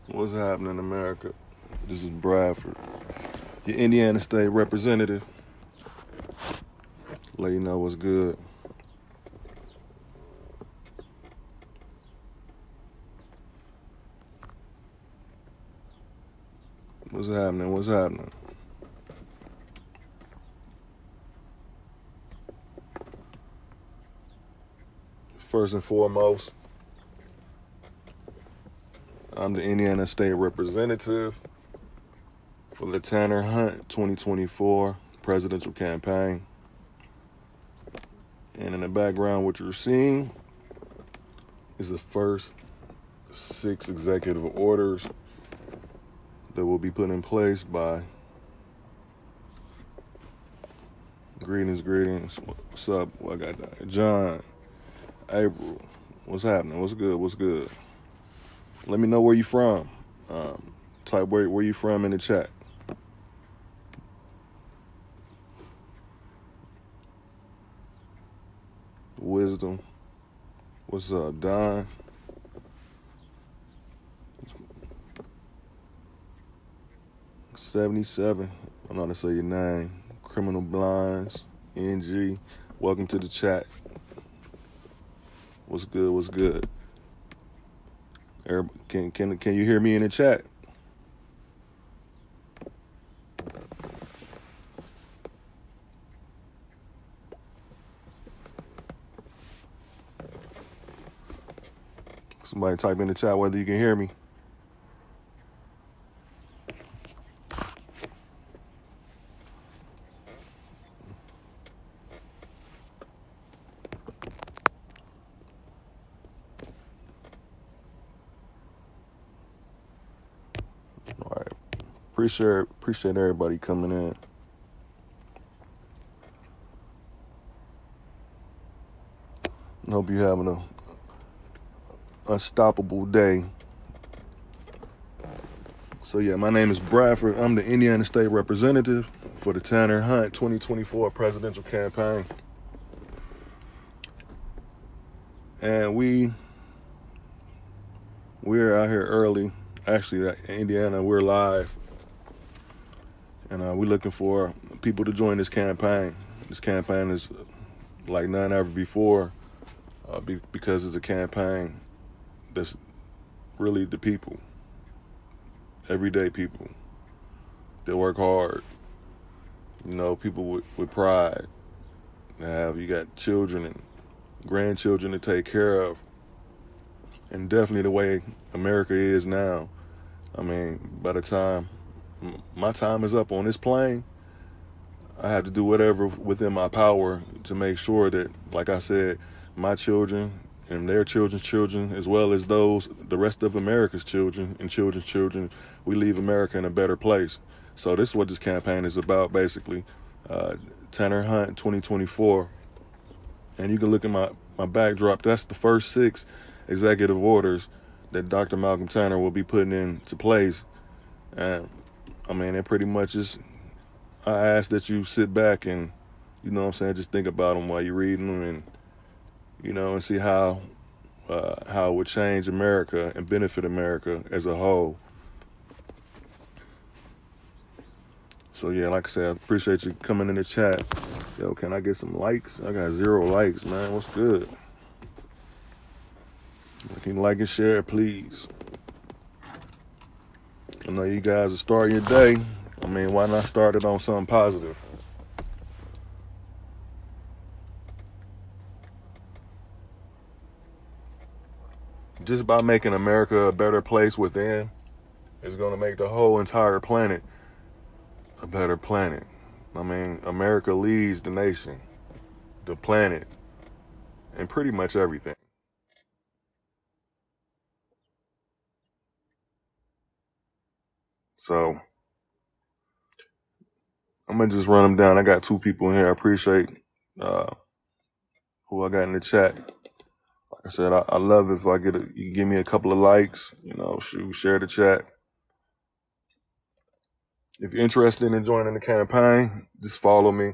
What's happening, America? This is Bradford, your Indiana State representative. Let you know what's good. What's happening? What's happening? First and foremost, I'm the Indiana State representative for the Tanner Hunt 2024 presidential campaign. And in the background, what you're seeing is the first 6 executive orders that will be put in place by greetings. What's up? I got that. John, April. What's happening? What's good? Let me know where you from. Type where you from in the chat. Wisdom. What's up, Don? $77. I don't know how to say your name. Criminal Blinds. NG. Welcome to the chat. What's good? Can you hear me in the chat? Somebody type in the chat whether you can hear me. All right. Appreciate everybody coming in. I hope you're having a unstoppable day. So yeah, my name is Bradford. I'm the Indiana State representative for the Tanner Hunt 2024 presidential campaign. And we're out here early. Actually, in Indiana, we're live. And we're looking for people to join this campaign. This campaign is like none ever before because it's a campaign that's really the people, everyday people that work hard. You know, people with pride. You got children and grandchildren to take care of. And definitely the way America is now. I mean, by the time my time is up on this plane, I have to do whatever within my power to make sure that, like I said, my children and their children's children, as well as the rest of America's children and children's children, we leave America in a better place. So this is what this campaign is about, basically. Tanner Hunt 2024. And you can look at my backdrop. That's the first 6 executive orders that Dr. Malcom Tanner will be putting into place. And I mean, it pretty much is, I ask that you sit back and, you know what I'm saying, just think about them while you're reading them and, you know, and see how it would change America and benefit America as a whole. So yeah, like I said, I appreciate you coming in the chat. Yo, can I get some likes? I got 0 likes, man. What's good? Can you like and share, please? I know you guys are starting your day. I mean, why not start it on something positive? Just by making America a better place within is going to make the whole entire planet a better planet. I mean, America leads the nation, the planet, and pretty much everything. So I'm going to just run them down. I got 2 people in here. I appreciate who I got in the chat. Like I said, I love if you give me a couple of likes, you know, share the chat. If you're interested in joining the campaign, just follow me.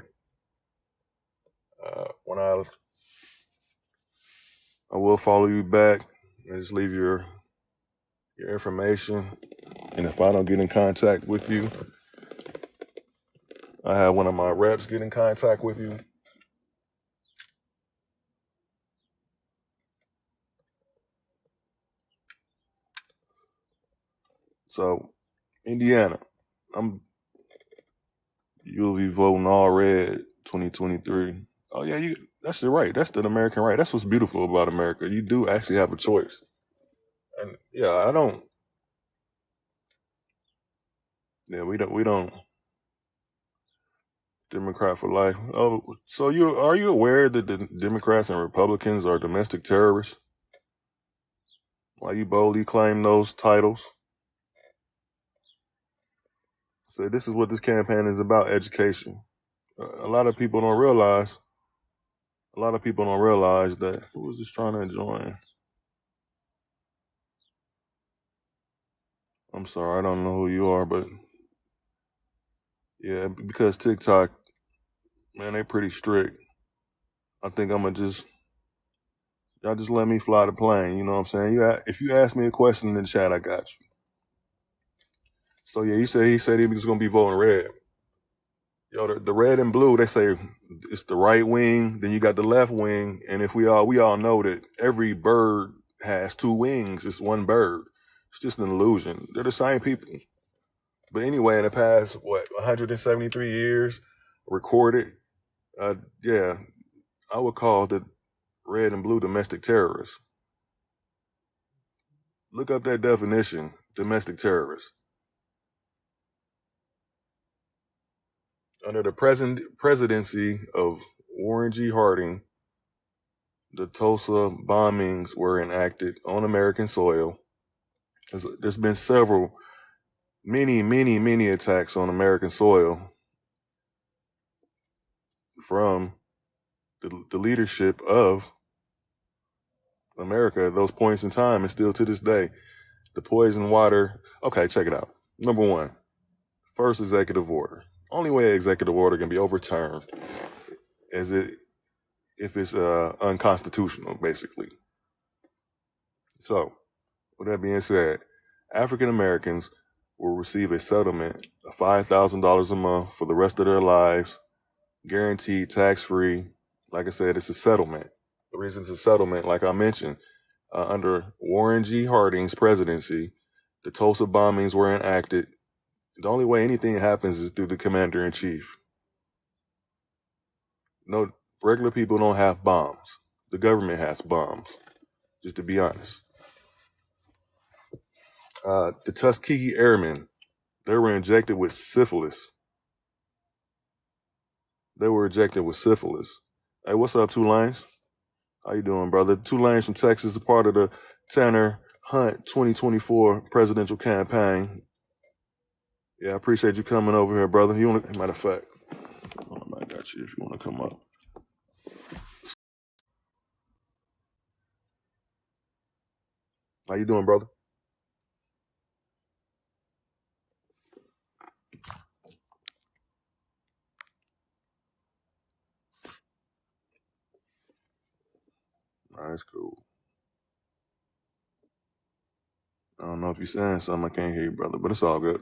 When I will follow you back and just leave your your information. And if I don't get in contact with you, I have one of my reps get in contact with you. So, Indiana, you'll be voting all red 2023. Oh yeah, that's the right. That's the American right. That's what's beautiful about America. You do actually have a choice. And yeah, I don't. Yeah, we don't Democrat for life. Oh, so are you aware that the Democrats and Republicans are domestic terrorists? Why you boldly claim those titles? So this is what this campaign is about: education. A lot of people don't realize. A lot of people don't realize that. Who is this trying to join? I'm sorry, I don't know who you are, but yeah, because TikTok, man, they pretty strict. I think I'm gonna y'all just let me fly the plane. You know what I'm saying? If you ask me a question in the chat, I got you. So yeah, he said he was gonna be voting red. Yo, the red and blue, they say it's the right wing, then you got the left wing, and if we all know that every bird has two wings, it's one bird. It's just an illusion. They're the same people. But anyway, in the past, 173 years recorded, yeah, I would call the red and blue domestic terrorists. Look up that definition, domestic terrorists. Under the present presidency of Warren G. Harding, the Tulsa bombings were enacted on American soil. There's been many attacks on American soil from the leadership of America at those points in time, and still to this day. The poison water. Okay, check it out. Number one, first executive order. Only way an executive order can be overturned is if it's unconstitutional, basically. So, with that being said, African Americans will receive a settlement of $5,000 a month for the rest of their lives, guaranteed tax-free. Like I said, it's a settlement. The reason it's a settlement, like I mentioned, under Warren G. Harding's presidency, the Tulsa bombings were enacted. The only way anything happens is through the commander-in-chief. No, regular people don't have bombs. The government has bombs, just to be honest. The Tuskegee Airmen, they were injected with syphilis. They were injected with syphilis. Hey, what's up, Two Lanes? How you doing, brother? Two Lanes from Texas, a part of the Tanner Hunt 2024 presidential campaign. Yeah, I appreciate you coming over here, brother. Matter of fact, I got you if you want to come up. How you doing, brother? All right, that's cool. I don't know if you're saying something. I can't hear you, brother, but it's all good.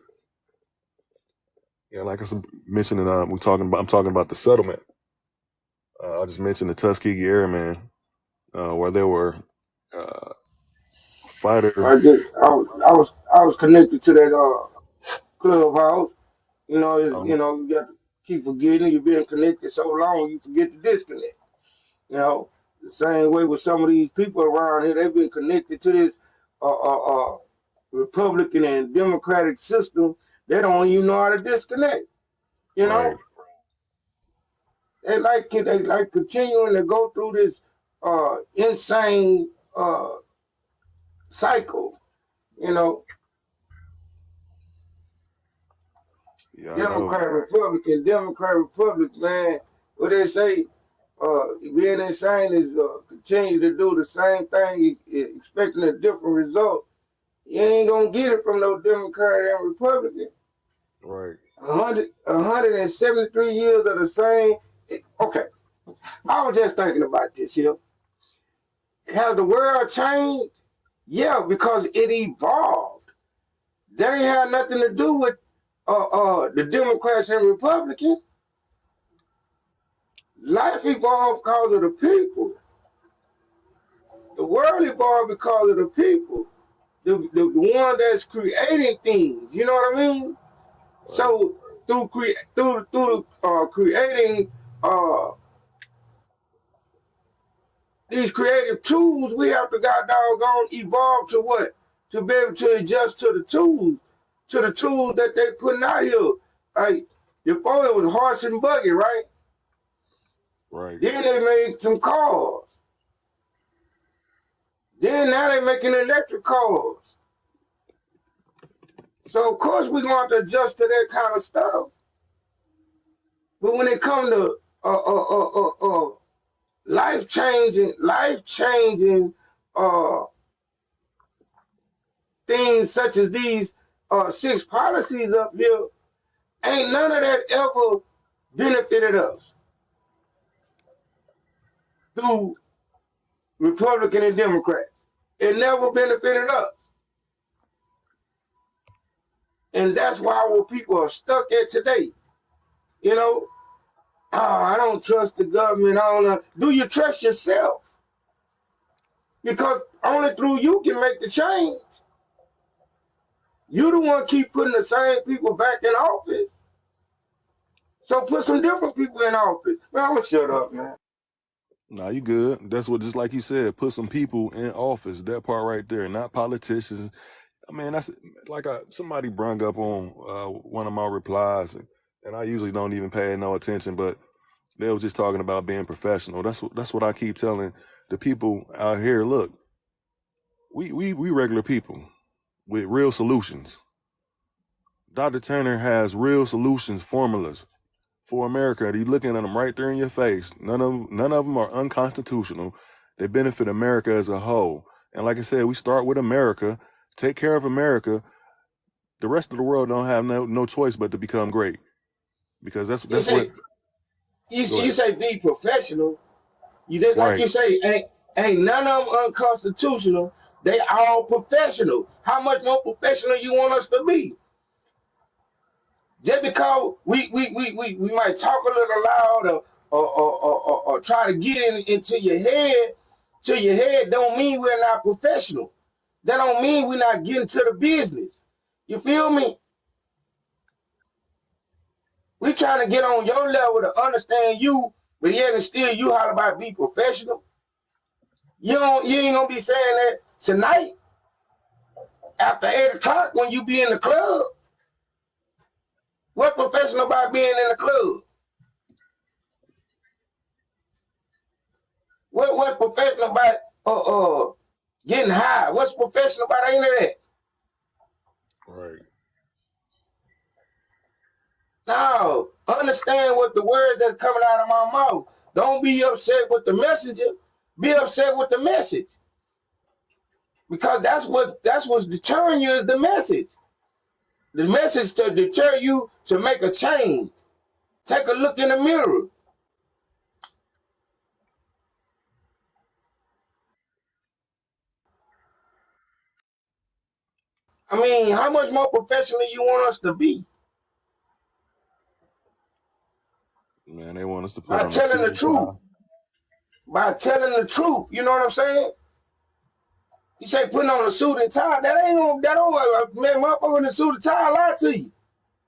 Yeah, like I mentioned, I'm talking about the settlement. I just mentioned the Tuskegee Airmen, where there were fighter. I was connected to that clubhouse. You got to keep forgetting. You've been connected so long, you forget to disconnect. You know, the same way with some of these people around here, they've been connected to this Republican and Democratic system. They don't even know how to disconnect. You Right. know, they like continuing to go through this insane cycle. You know, Yeah, I know. Democrat, Republic, man. What they say, being insane is continue to do the same thing, expecting a different result. You ain't gonna get it from no Democrat and Republican. Right. 173 years of the same. Okay, I was just thinking about this here. Has the world changed? Yeah, because it evolved. That ain't have nothing to do with the Democrats and Republicans. Life evolved because of the people. The world evolved because of the people. The one that's creating things. You know what I mean? Right. So through creating these creative tools, we have to got doggone evolve to what? To be able to adjust to the tools that they putting out here. Like before it was horse and buggy, right? Right. Then they made some cars. Then now they're making electric cars. So of course we're going to adjust to that kind of stuff. But when it comes to life changing uh, things such as these six policies up here, ain't none of that ever benefited us through Republican and Democrats. It never benefited us. And that's why our people are stuck at today. You know, oh, I don't trust the government. I don't know. Do you trust yourself? Because only through you can make the change. You the one keep putting the same people back in office. So put some different people in office. Man, I'm gonna shut up, man. Nah, you good. That's what, just like you said, put some people in office. That part right there, not politicians. I mean, that's like somebody brung up on one of my replies, and I usually don't even pay no attention, but they was just talking about being professional. That's what I keep telling the people out here. Look, we regular people with real solutions. Dr. Tanner has real solutions, formulas for America. You're looking at them right there in your face. None of them are unconstitutional. They benefit America as a whole. And like I said, we start with America, take care of America. The rest of the world don't have no choice but to become great, because You that's what. say you, Go you ahead. say be professional. You just like Right. you say, ain't none of them unconstitutional. They all professional. How much more professional you want us to be? Just because we might talk a little loud or try to get into your head don't mean we're not professional. That don't mean we're not getting to the business. You feel me? We trying to get on your level to understand you, but yet and still you holler about be professional. You ain't gonna be saying that tonight after 8 o'clock when you be in the club. What professional about being in the club? What professional about getting high? What's professional about any of that? Right. No. Understand what the words that's coming out of my mouth. Don't be upset with the messenger. Be upset with the message. Because that's what's deterring you is the message. The message to deter you to make a change. Take a look in the mirror. I mean, how much more professional you want us to be? Man, they want us to put By on a telling suit the and truth. tie. By telling the truth. You know what I'm saying? You say putting on a suit and tie. That don't man, motherfucker in a suit and tie lie to you.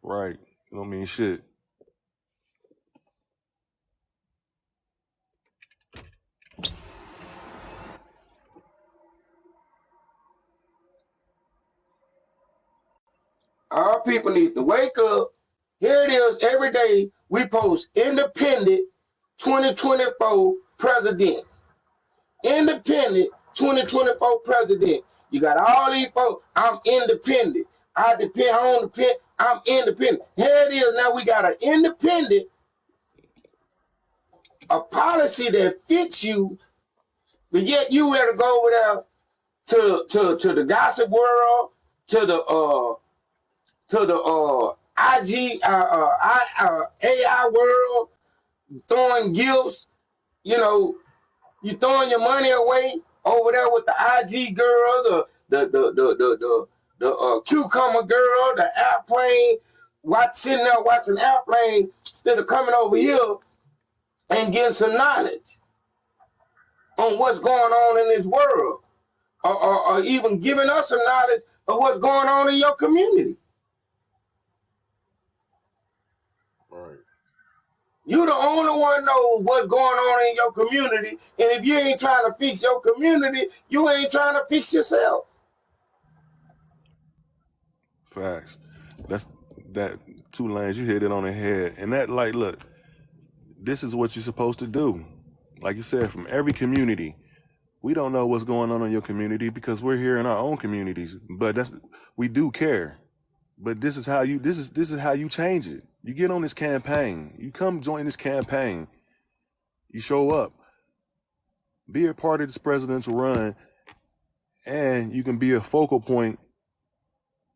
Right. You don't mean shit. Our people need to wake up. Here it is every day. We post independent 2024 president. Independent 2024 president. You got all these folks. I'm independent. I depend on depend. I'm independent. Here it is. Now we got an independent, a policy that fits you, but yet you better go over there to the gossip world, to the IG AI world, throwing gifts. You know, you throwing your money away over there with the IG girl, the cucumber girl, the airplane, sitting there watching airplane instead of coming over here and getting some knowledge on what's going on in this world, or even giving us some knowledge of what's going on in your community. Right. You the only one knows what's going on in your community, and if you ain't trying to fix your community, you ain't trying to fix yourself. Facts. That's that 2 Lanes. You hit it on the head, and that like, look, this is what you're supposed to do. Like you said, from every community. We don't know what's going on in your community because we're here in our own communities, but we do care. But this is how you change it. You get on this campaign. You come join this campaign. You show up. Be a part of this presidential run, and you can be a focal point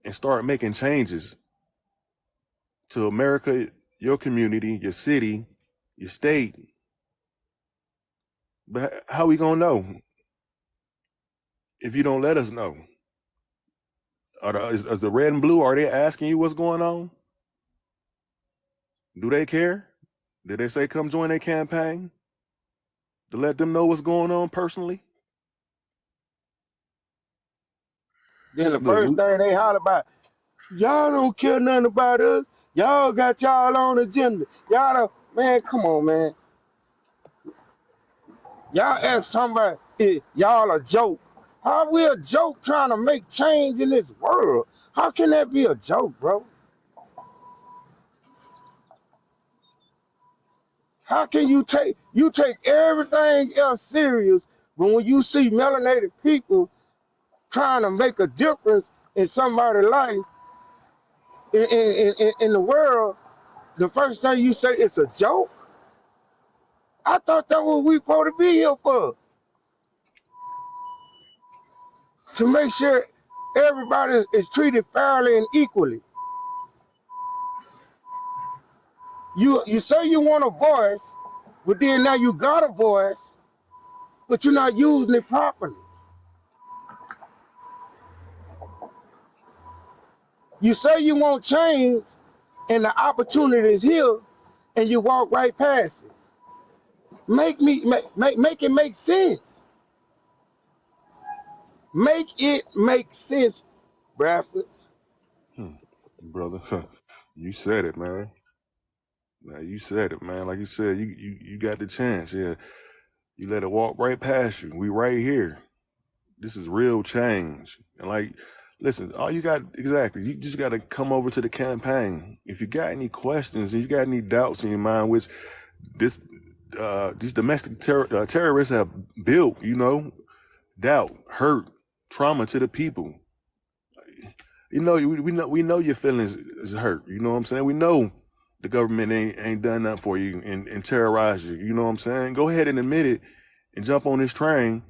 and start making changes to America, your community, your city, your state. But how we gonna know if you don't let us know? Is the red and blue, are they asking you what's going on? Do they care? Did they say come join their campaign to let them know what's going on personally? Then the Look, first thing they holler about, y'all don't care nothing about us. Y'all got y'all own agenda. Y'all don't, man, come on, man. Y'all ask somebody, y'all a joke. How we a joke trying to make change in this world? How can that be a joke, bro? How can you take everything else serious, but when you see melanated people trying to make a difference in somebody's life in the world, the first thing you say is a joke? I thought that was we supposed to be here for, to make sure everybody is treated fairly and equally. You say you want a voice, but then now you got a voice, but you're not using it properly. You say you want change, and the opportunity is here, and you walk right past it. Make it make sense. Make it make sense, Bradford. brother, you said it, man. Now you said it, man. Like you said, you got the chance. Yeah, you let it walk right past you. We right here. This is real change. And like, listen, all you got, exactly, you just got to come over to the campaign. If you got any questions, if you got any doubts in your mind, which these domestic terrorists have built, doubt, hurt, trauma to the people. We know your feelings is hurt. You know what I'm saying? We know the government ain't done nothing for you and terrorized you. You know what I'm saying? Go ahead and admit it and jump on this train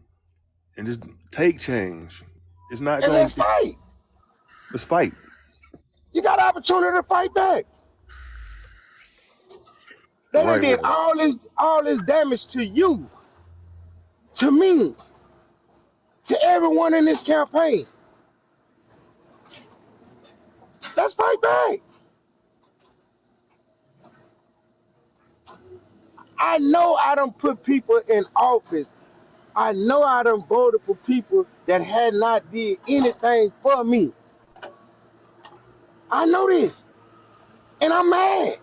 and just take change. It's not And going let's to, fight. let's fight. You got an opportunity to fight back. The They done right did way. all this damage to you, to me, to everyone in this campaign. Let's fight back. I know I done put people in office. I know I done voted for people that had not did anything for me. I know this. And I'm mad.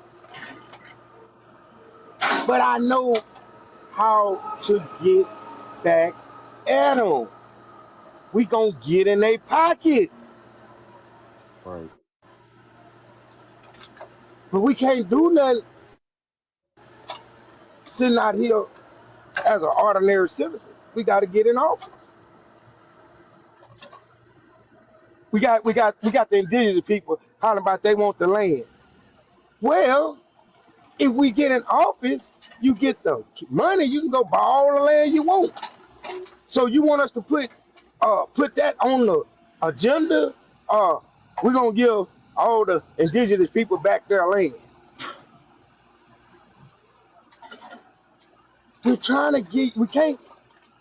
But I know how to get back at them. We gonna get in their pockets. Right. But we can't do nothing sitting out here as an ordinary citizen. We gotta get in office. We got the indigenous people talking about they want the land. Well, if we get in office, you get the money, you can go buy all the land you want. So you want us to put that on the agenda? We're gonna give all the indigenous people back their land. We can't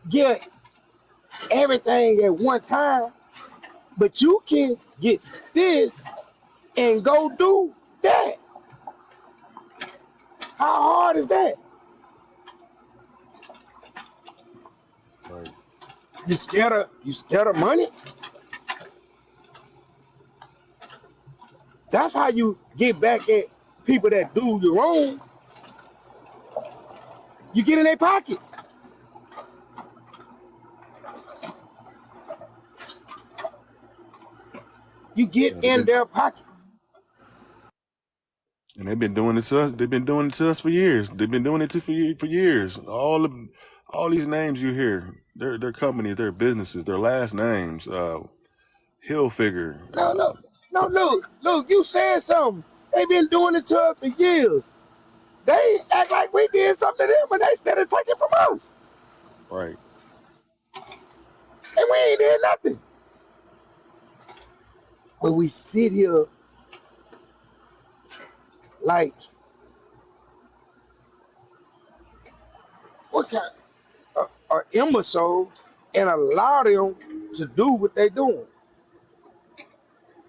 get everything at one time. But you can get this and go do that. How hard is that? Right. You scared of money? That's how you get back at people that do you wrong. You get in their pockets. You get Yeah, in their pockets. they've been doing it to us. They've been doing it to us for years. They've been doing it for years. All these names you hear, their companies, their businesses, their last names. Hilfiger. No, no, no. Look. You said something. They've been doing it to us for years. They act like we did something to them, but they still taking from us, Right. and we ain't did nothing. But we sit here like what kind of imbecile and allow them to do what they doing.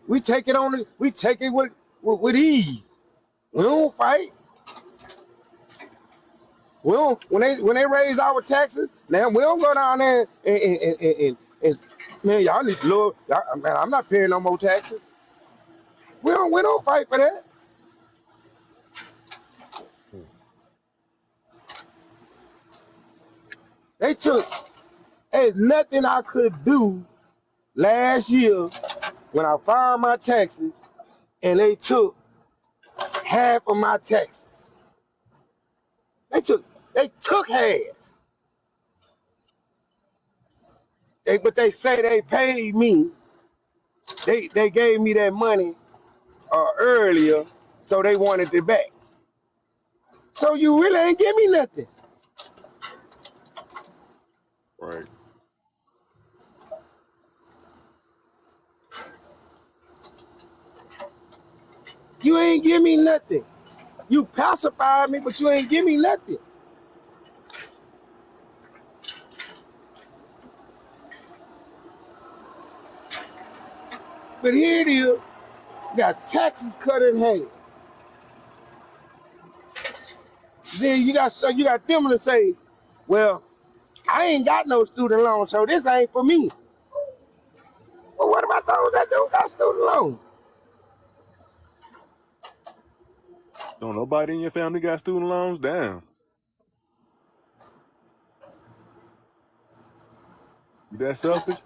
We take it on. We take it with ease. We don't fight. We don't when they raise our taxes. Now we don't go down there and man, y'all need to lower. Man, I'm not paying no more taxes. We don't fight for that. They took. There's nothing I could do last year when I filed my taxes, and they took half of my taxes. They took half. But they say they paid me. They gave me that money earlier, so they wanted it back. So you really ain't give me nothing. Right. You ain't give me nothing. You pacified me, but you ain't give me nothing. But here it is. You got taxes cut in half. Then you got them to say, well, I ain't got no student loan, so this ain't for me. Well, what about those that don't got student loan? Don't nobody in your family got student loans? Damn. You that selfish?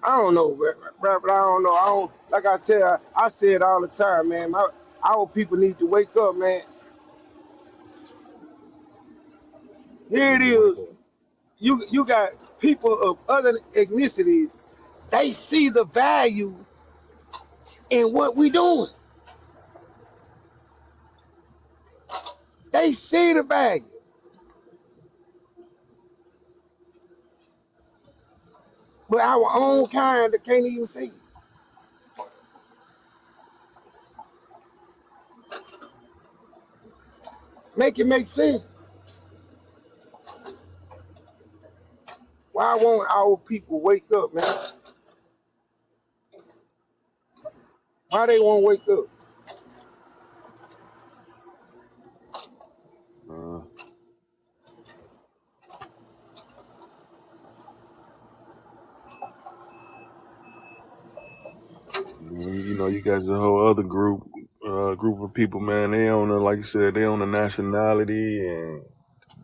I don't know, but I don't know. I don't like I tell you, I say it all the time, man. Our people need to wake up, man. They Here need it to wake is. up. You got people of other ethnicities. They see the value in what we doing. They see the value, but our own kind that can't even see. Make it make sense. Why won't our people wake up, man? Why they won't wake up? Uh, you guys a whole other group of people, man. They on the, like you said, they on the nationality and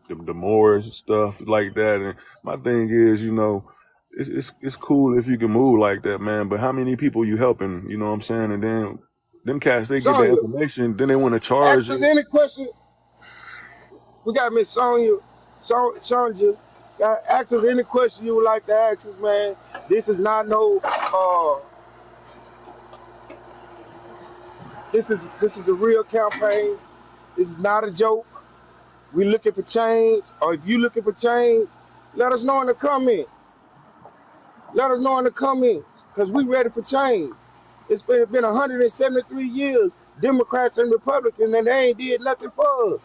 the Moors stuff like that. And my thing is, it's cool if you can move like that, man. But how many people you helping? You know what I'm saying? And then them cats, they get the Sonya, information, then they want to charge ask us you. any question. We got Miss Sonya, Sonya. Ask us any question you would like to ask us, man. This is not no. This is the real campaign. This is not a joke. We looking for change, or if you looking for change, let us know in the comments. Let us know in the comments, because we ready for change. It's been 173 years, Democrats and Republicans, and they ain't did nothing for us.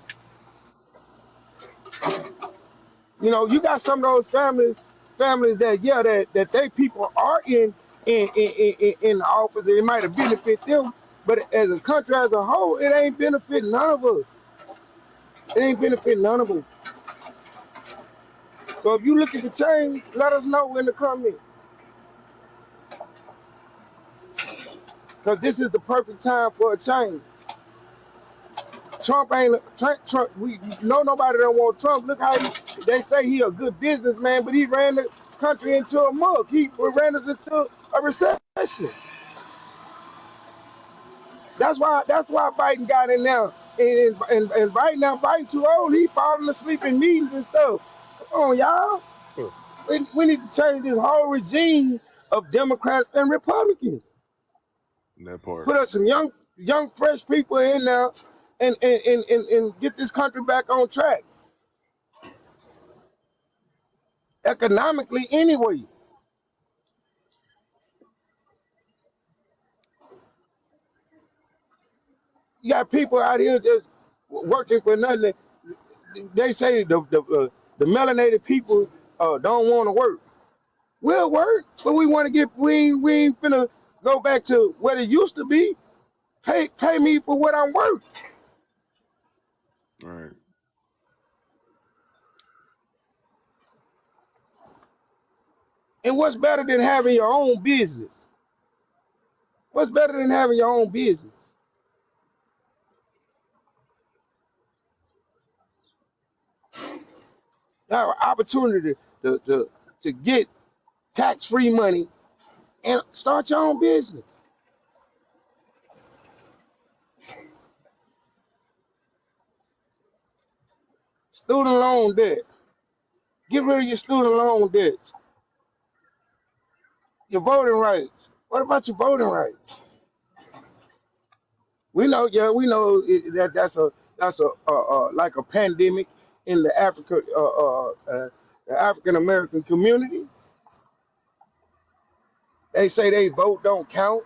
You know, you got some of those families that that they people are in the office. It might have benefit them, but as a country as a whole, it ain't benefit none of us. It ain't benefit none of us. So if you look at the change, let us know in the comments. Because this is the perfect time for a change. Trump ain't Trump. We know nobody don't want Trump. Look how they say he a good businessman, but he ran the country into a mug. He ran us into a recession. That's why Biden got in there. And Biden now Biden too old. He falling asleep in meetings and stuff. Come on, y'all. We need to change this whole regime of Democrats and Republicans. That part. Put us some young fresh people in there and get this country back on track. Economically anyway. You got people out here just working for nothing. They say the melanated people don't want to work. We'll work, but we want to get we ain't finna go back to what it used to be. Pay me for what I'm worth. Right. And what's better than having your own business? What's better than having your own business? You have an opportunity to get tax-free money and start your own business. Student loan debt. Get rid of your student loan debts. Your voting rights. What about your voting rights? We know, yeah, we know that's like a pandemic in the African American community. They say they vote don't count.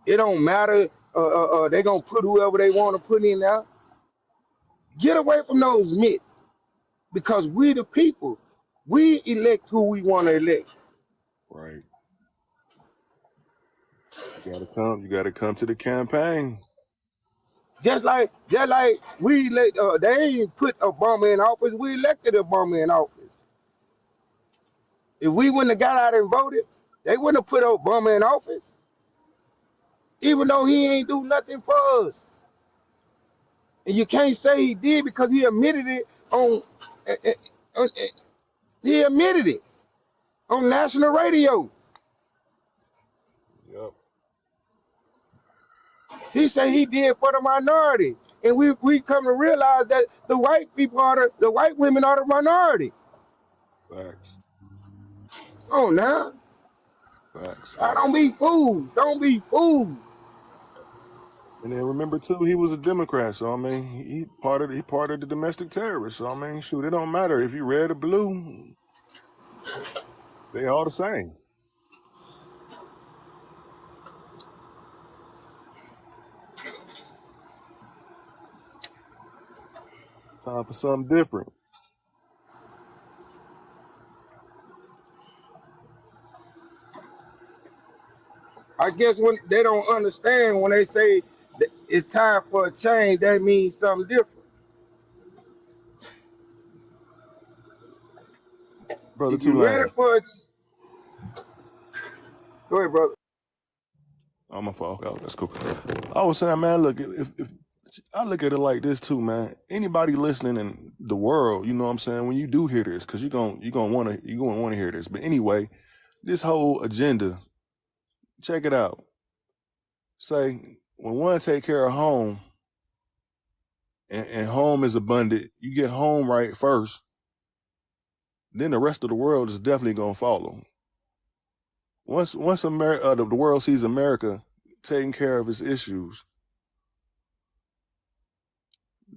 It don't matter. They gonna put whoever they want to put in there. Get away from those myths because we the people, we elect who we want to elect. Right. You gotta come to the campaign. Just like we elect, they ain't put Obama in office. We elected Obama in office. If we wouldn't have got out and voted, they wouldn't have put Obama in office. Even though he ain't do nothing for us. And you can't say he did because he admitted it eh, eh, he admitted it on national radio. Yep. He said he did for the minority. And we come to realize that the white people the white women are the minority. Facts. Oh now. Facts. Facts. Don't be fooled. Don't be fooled. And then remember too, he was a Democrat. So I mean, he part of the domestic terrorists. So I mean, shoot, it don't matter if you red or blue. They all the same. Time for something different. I guess when they don't understand when they say that it's time for a change, that means something different. Brother If you're ready Tulane. for it, go ahead, brother. Oh, my fault. Oh, that's cool. I was saying, man, look, if I look at it like this too, man. Anybody listening in the world, you know what I'm saying, when you do hear this, because you're gonna wanna hear this. But anyway, this whole agenda, check it out. Say when one take care of home and home is abundant, you get home right first, then the rest of the world is definitely gonna follow. Once the world sees America taking care of its issues,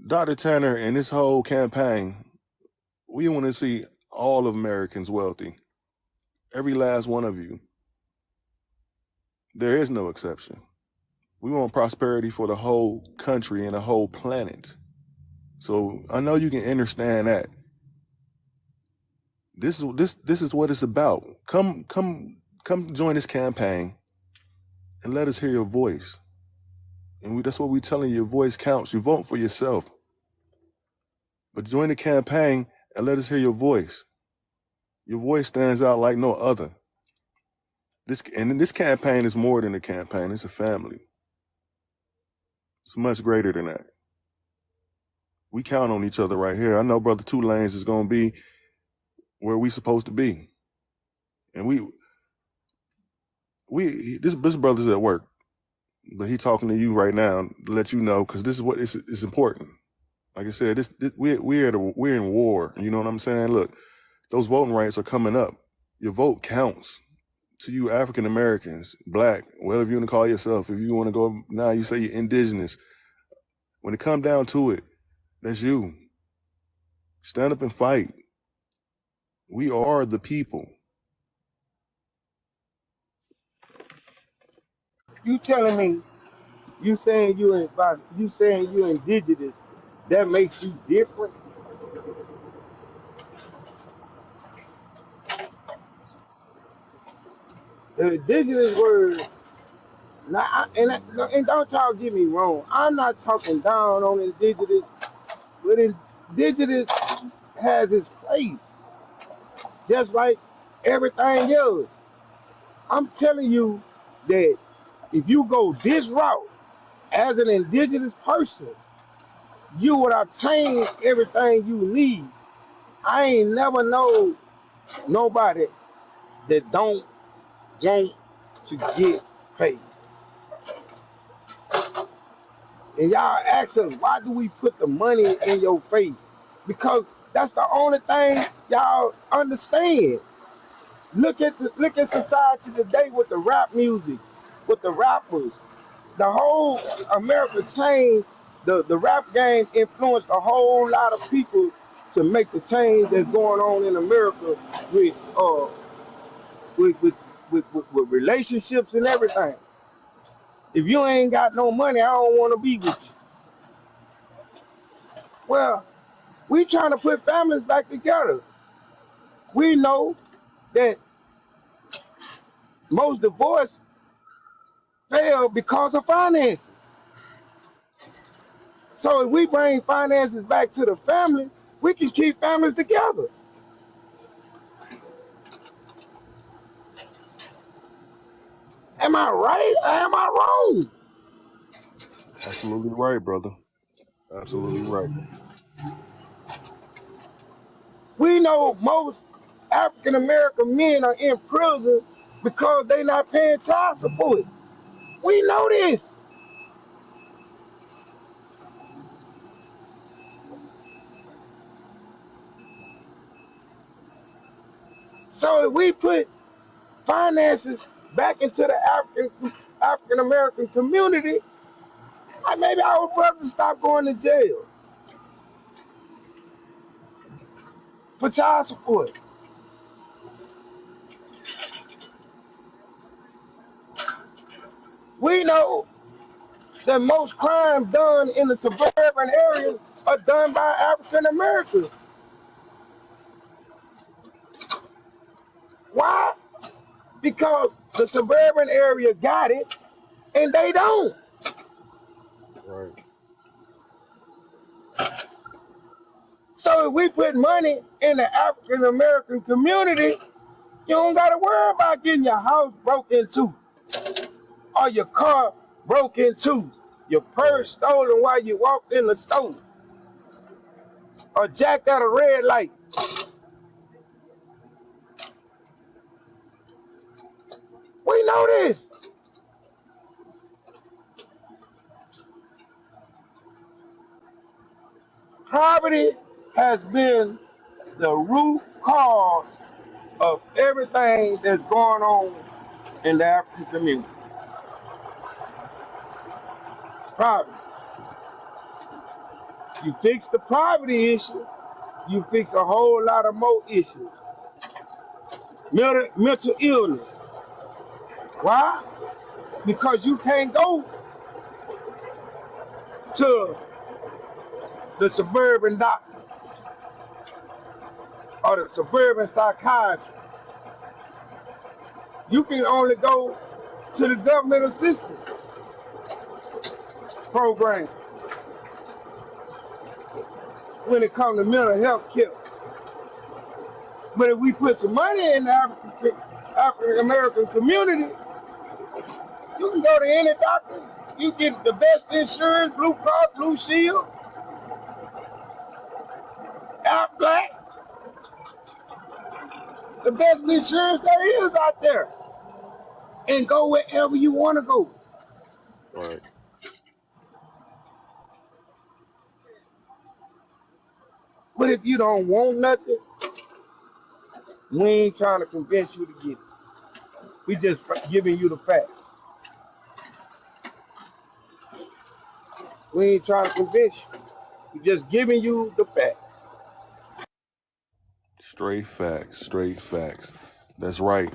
Dr. Tanner and this whole campaign, we want to see all of Americans wealthy. Every last one of you. There is no exception. We want prosperity for the whole country and the whole planet. So I know you can understand that. This is what it's about. Come join this campaign and let us hear your voice. And that's what we're telling you. Your voice counts. You vote for yourself. But join the campaign and let us hear your voice. Your voice stands out like no other. This campaign is more than a campaign. It's a family. It's much greater than that. We count on each other right here. I know Brother Two Lanes is going to be where we supposed to be. And this brother's at work, but he talking to you right now to let you know, because this is what it's important. Like I said, we're in war. You know what I'm saying? Look, those voting rights are coming up. Your vote counts. To you African Americans, black, whatever you want to call yourself. If you want to go now, you say you're indigenous. When it comes down to it, that's you. Stand up and fight. We are the people. You telling me, you saying you indigenous, that makes you different? The indigenous word, and don't y'all get me wrong, I'm not talking down on indigenous, but indigenous has its place, just like everything else. I'm telling you that if you go this route as an indigenous person, you would obtain everything you need. I ain't never know nobody that don't want to get paid. And y'all ask us, why do we put the money in your face? Because that's the only thing y'all understand. Look at society today with the rap music, with the rappers. The whole America changed. The rap game influenced a whole lot of people to make the change that's going on in America with with, with, with relationships and everything. If you ain't got no money, I don't want to be with you. Well, we trying to put families back together. We know that most divorce fail because of finances. So if we bring finances back to the family, we can keep families together. Am I right or am I wrong? Absolutely right, brother. Absolutely right. We know most African American men are in prison because they not paying child support. We know this. So if we put finances back into the African American community, maybe our brothers stop going to jail for child support. We know that most crimes done in the suburban areas are done by African Americans. Why? Because the suburban area got it and they don't. Right. So if we put money in the African American community, you don't gotta worry about getting your house broke into or your car broke into, your Right. purse stolen while you walked in the store, or jacked at a red light. We know this. Poverty has been the root cause of everything that's going on in the African community. Poverty. You fix the poverty issue, you fix a whole lot of more issues. Mental illness. Why? Because you can't go to the suburban doctor or the suburban psychiatrist. You can only go to the government assistance program when it comes to mental health care. But if we put some money in the African American community, you can go to any doctor. You get the best insurance, Blue Cross, Blue Shield, Aflac, the best insurance there is out there, and go wherever you want to go. Right. But if you don't want nothing, we ain't trying to convince you to get it. We just giving you the facts. We ain't trying to convince you. We just giving you the facts. Straight facts. Straight facts. That's right.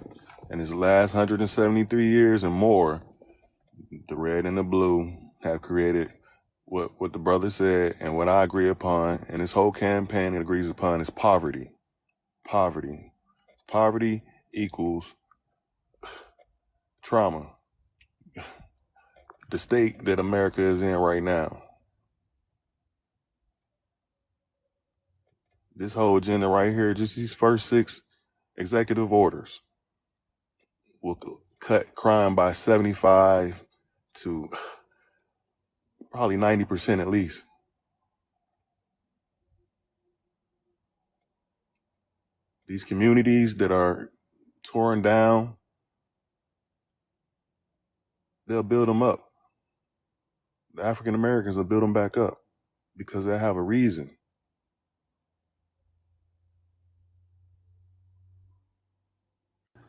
In his last 173 years and more, the red and the blue have created what the brother said and what I agree upon, and this whole campaign agrees upon, is poverty. Poverty. Poverty equals trauma. The state that America is in right now. This whole agenda right here, just these first 6 executive orders, will cut crime by 75 to probably 90% at least. These communities that are torn down, they'll build them up. The African Americans will build them back up because they have a reason.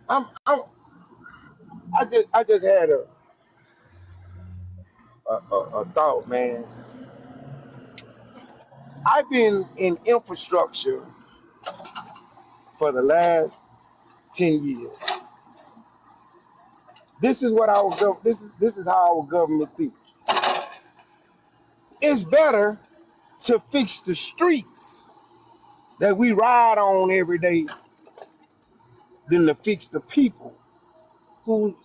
I just had a thought, man. I've been in infrastructure for the last 10 years. This is what this is how our government thinks. It's better to fix the streets that we ride on every day than to fix the people who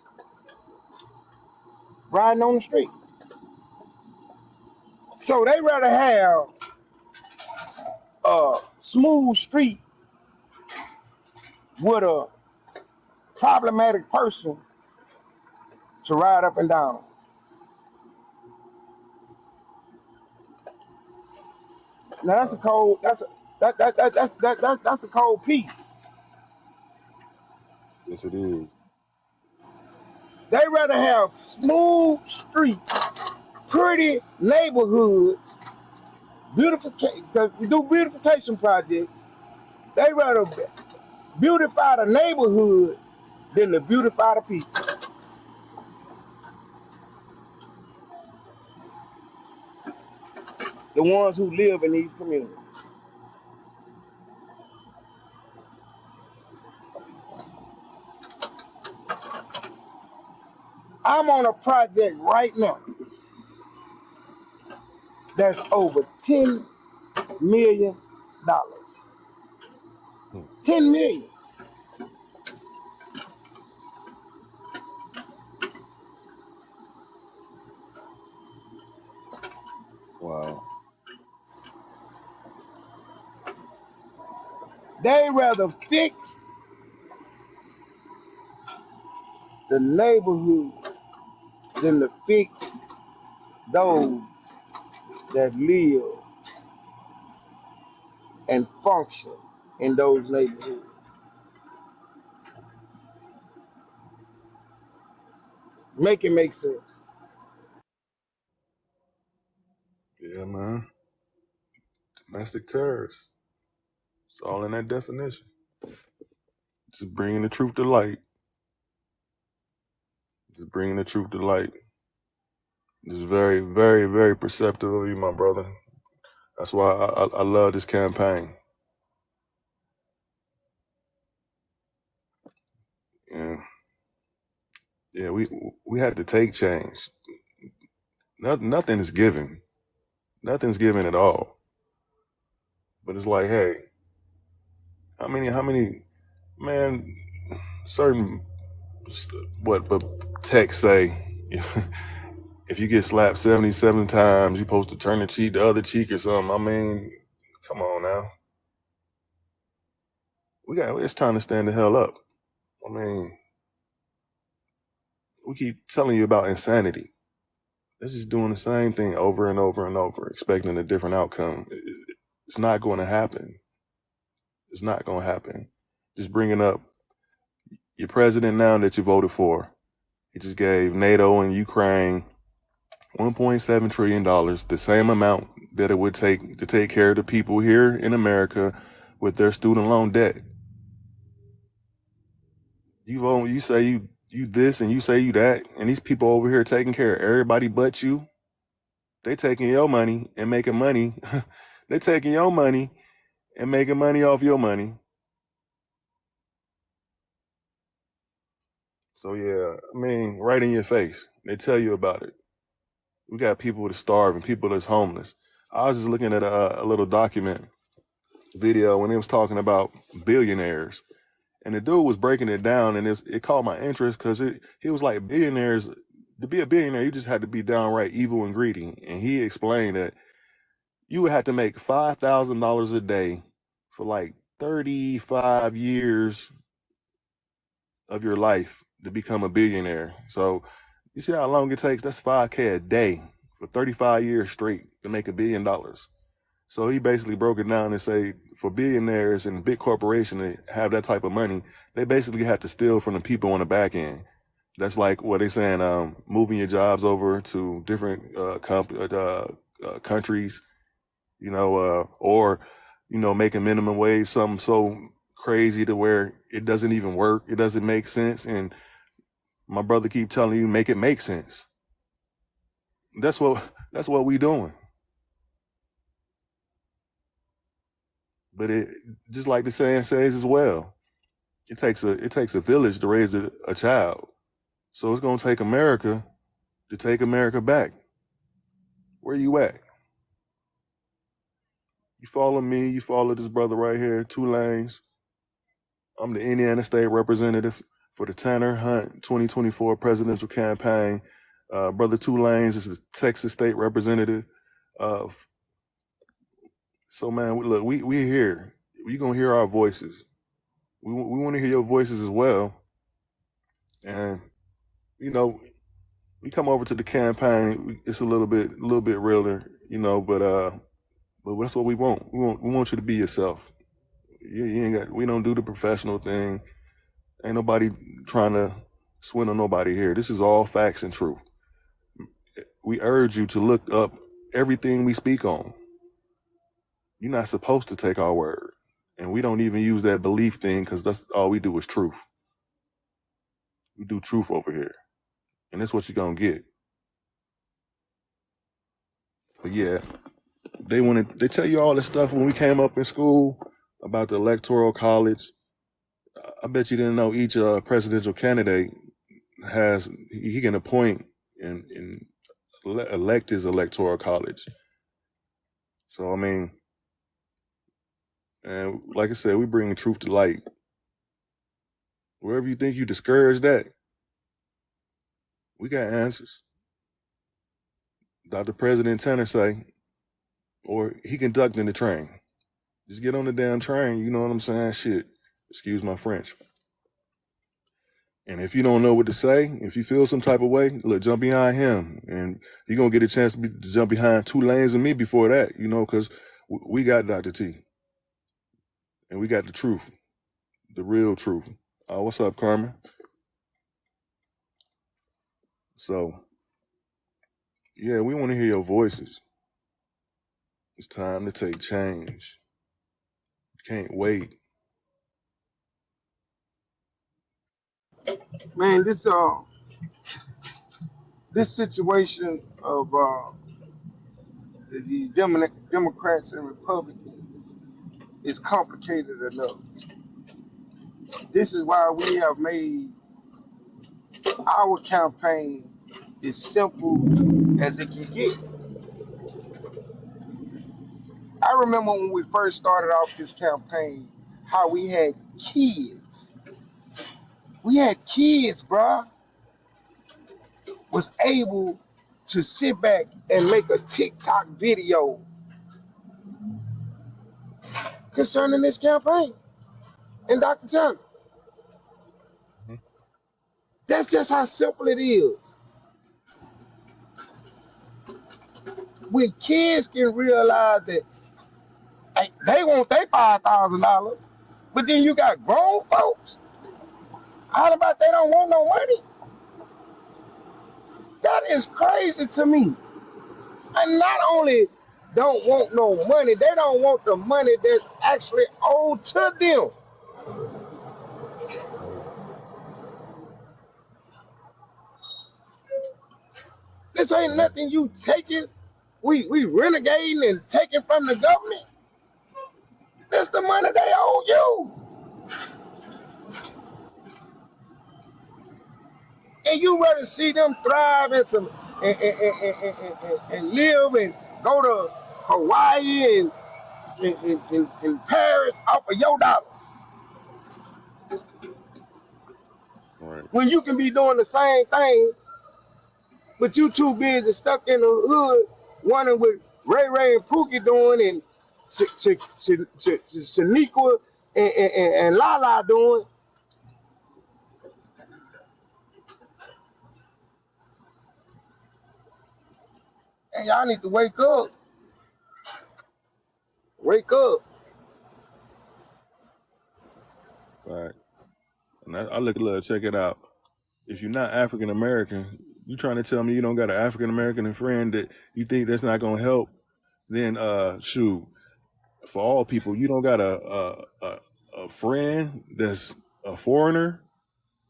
riding on the street. So they rather have a smooth street with a problematic person to ride up and down. Now that's a cold. That's a cold piece. Yes, it is. They rather have smooth streets, pretty neighborhoods, beautification. Because we do beautification projects. They rather beautify the neighborhood than to beautify the people. The ones who live in these communities. I'm on a project right now that's over $10 million. Hmm. 10 million. Wow. They rather fix the neighborhood than to fix those that live and function in those neighborhoods. Make it make sense. Yeah, man. Domestic terrorists. It's all in that definition. Just bringing the truth to light. Just bringing the truth to light. It's very, very, very perceptive of you, my brother. That's why I love this campaign. Yeah, yeah. We had to take change. Nothing is given. Nothing's given at all. But it's like, hey, how many, man, certain, but texts say, if you get slapped 77 times, you're supposed to turn the other cheek or something. I mean, come on now. It's time to stand the hell up. I mean, we keep telling you about insanity. This is doing the same thing over and over and over, expecting a different outcome. It's not going to happen. It's not going to happen. Just bringing up your president now that you voted for. He just gave NATO and Ukraine $1.7 trillion, the same amount that it would take to take care of the people here in America with their student loan debt. You say you this and you say you that, and these people over here taking care of everybody but you. They taking your money and making money. They taking your money and making money off your money. So yeah, I mean, right in your face. They tell you about it. We got people that's starving, people that's homeless. I was just looking at a little document video when it was talking about billionaires, and the dude was breaking it down, and it caught my interest because he was like, billionaires, to be a billionaire, you just had to be downright evil and greedy. And he explained that you would have to make $5,000 a day for like 35 years of your life to become a billionaire. So you see how long it takes? That's $5K a day for 35 years straight to make $1 billion. So he basically broke it down and say for billionaires and big corporations to have that type of money, they basically have to steal from the people on the back end. That's like what they're saying, moving your jobs over to different countries, or making minimum wage something so crazy to where it doesn't even work, it doesn't make sense. And my brother keep telling you, make it make sense. That's what we doing. But it, just like the saying says as well, it takes a village to raise a child. So it's gonna take America to take America back. Where you at? You follow me, you follow this brother right here, Two Lanes. I'm the Indiana State Representative for the Tanner Hunt 2024 presidential campaign. Brother Two Lanes is the Texas State Representative. Uh, so man, look, we here. We gonna hear our voices. We want to hear your voices as well. And you know, we come over to the campaign. It's a little bit realer, but that's what we want. We want you to be yourself. You ain't got. We don't do the professional thing. Ain't nobody trying to swindle nobody here. This is all facts and truth. We urge you to look up everything we speak on. You're not supposed to take our word. And we don't even use that belief thing because that's all we do is truth. We do truth over here. And that's what you're going to get. But yeah, they tell you all this stuff when we came up in school about the electoral college. I bet you didn't know each presidential candidate he can appoint and elect his electoral college. So I mean, and like I said, we bring truth to light. Wherever you think you discourage that, we got answers. Dr. President Tanner say, or he conducting the train. Just get on the damn train. You know what I'm saying? Shit. Excuse my French. And if you don't know what to say, if you feel some type of way, look, jump behind him. And you're going to get a chance to jump behind Two Lanes and me before that, because we got Dr. T. And we got the truth, the real truth. What's up, Carmen? So, yeah, we want to hear your voices. It's time to take change. Can't wait. Man, this situation of these Democrats and Republicans is complicated enough. This is why we have made our campaign as simple as it can get. I I remember when we first started off this campaign, how we had kids. We had kids, bruh, was able to sit back and make a TikTok video concerning this campaign and Dr. Tanner. That's just how simple it is. When kids can realize that hey, they want their $5,000, but then you got grown folks. How about they don't want no money? That is crazy to me. And not only don't want no money, they don't want the money that's actually owed to them. Right. This ain't Right. nothing you taking. We renegading and taking from the government. That's the money they owe you. And you rather see them thrive and some and live and go to Hawaii and Paris off of your dollars. Right. When you can be doing the same thing, but you too busy stuck in the hood, wondering what Ray Ray and Pookie doing and Shaniqua and Lala doing. And y'all need to wake up. Wake up. Right. And I look, check it out. If you're not African American, you trying to tell me you don't got an African American friend that you think that's not gonna help? Then shoot, for all people, you don't got a friend that's a foreigner,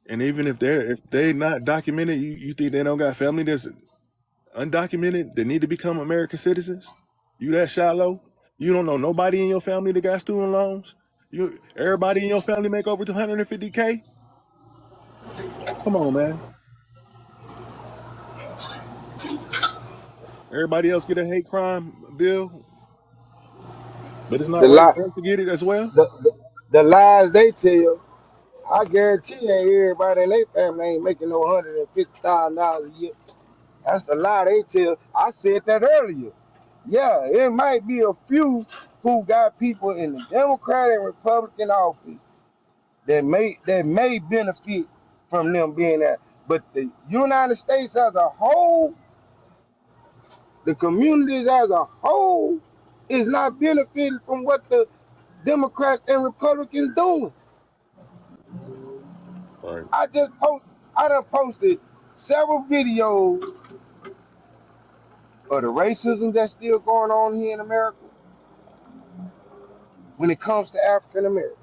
and even if they not documented, you think they don't got family that's undocumented that need to become American citizens? You that shallow? You don't know nobody in your family that got student loans? You everybody in your family make over 250K? Come on, man. Everybody else get a hate crime bill, but it's The not right lie, for us to get it as well. the lies they tell, I guarantee you ain't everybody in their family ain't making no $150,000 a year. That's the lie they tell. I said that earlier. Yeah, it might be a few who got people in the Democratic and Republican office that may benefit from them being there. But the United States as a whole, the communities as a whole, is not benefiting from what the Democrats and Republicans doing. Right. I done posted several videos of the racism that's still going on here in America when it comes to African Americans.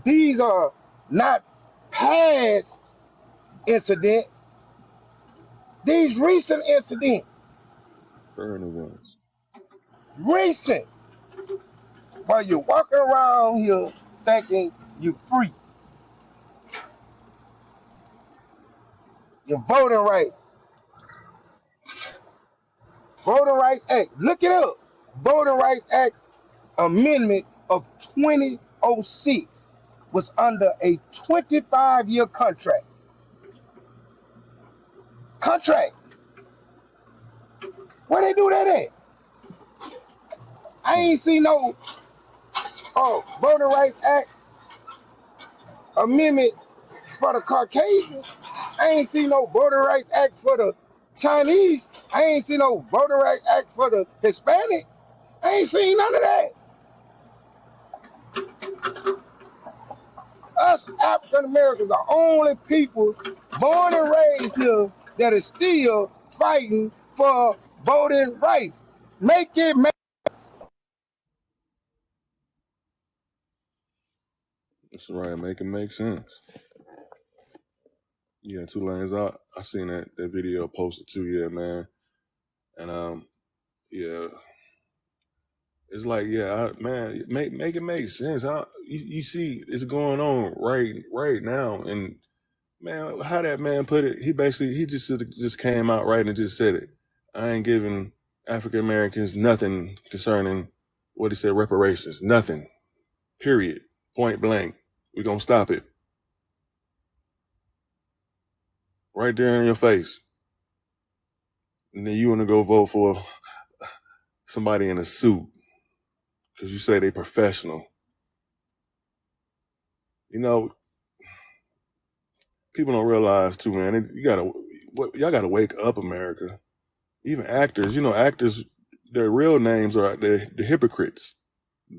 These are not past incidents, these recent incidents. Current events. Recent. While you're walking around here thinking you're free. Your voting rights. Voting Rights Act. Look it up. Voting Rights Act amendment of 2006 was under a 25-year contract. Contract. Where they do that at? I Hmm. ain't seen no Voting Rights Act amendment for the Caucasians. I ain't seen no Voting Rights Act for the Chinese. I ain't seen no Voting Rights Act for the Hispanic. I ain't seen none of that. Us African Americans are the only people born and raised here that is still fighting for voting rights. Make it make. That's right. Make sense. Yeah, two lanes. I seen that video posted too. Yeah, man. And yeah, it's like man, make it make sense. You see, it's going on right now, and man, how that man put it, he just came out right and just said it. I ain't giving African Americans nothing concerning what he said, reparations. Nothing. Period. Point blank. We're going to stop it. Right there in your face. And then you want to go vote for somebody in a suit because you say they professional. You know, people don't realize too, man. Y'all gotta wake up, America. Even actors, actors, their real names are the hypocrites.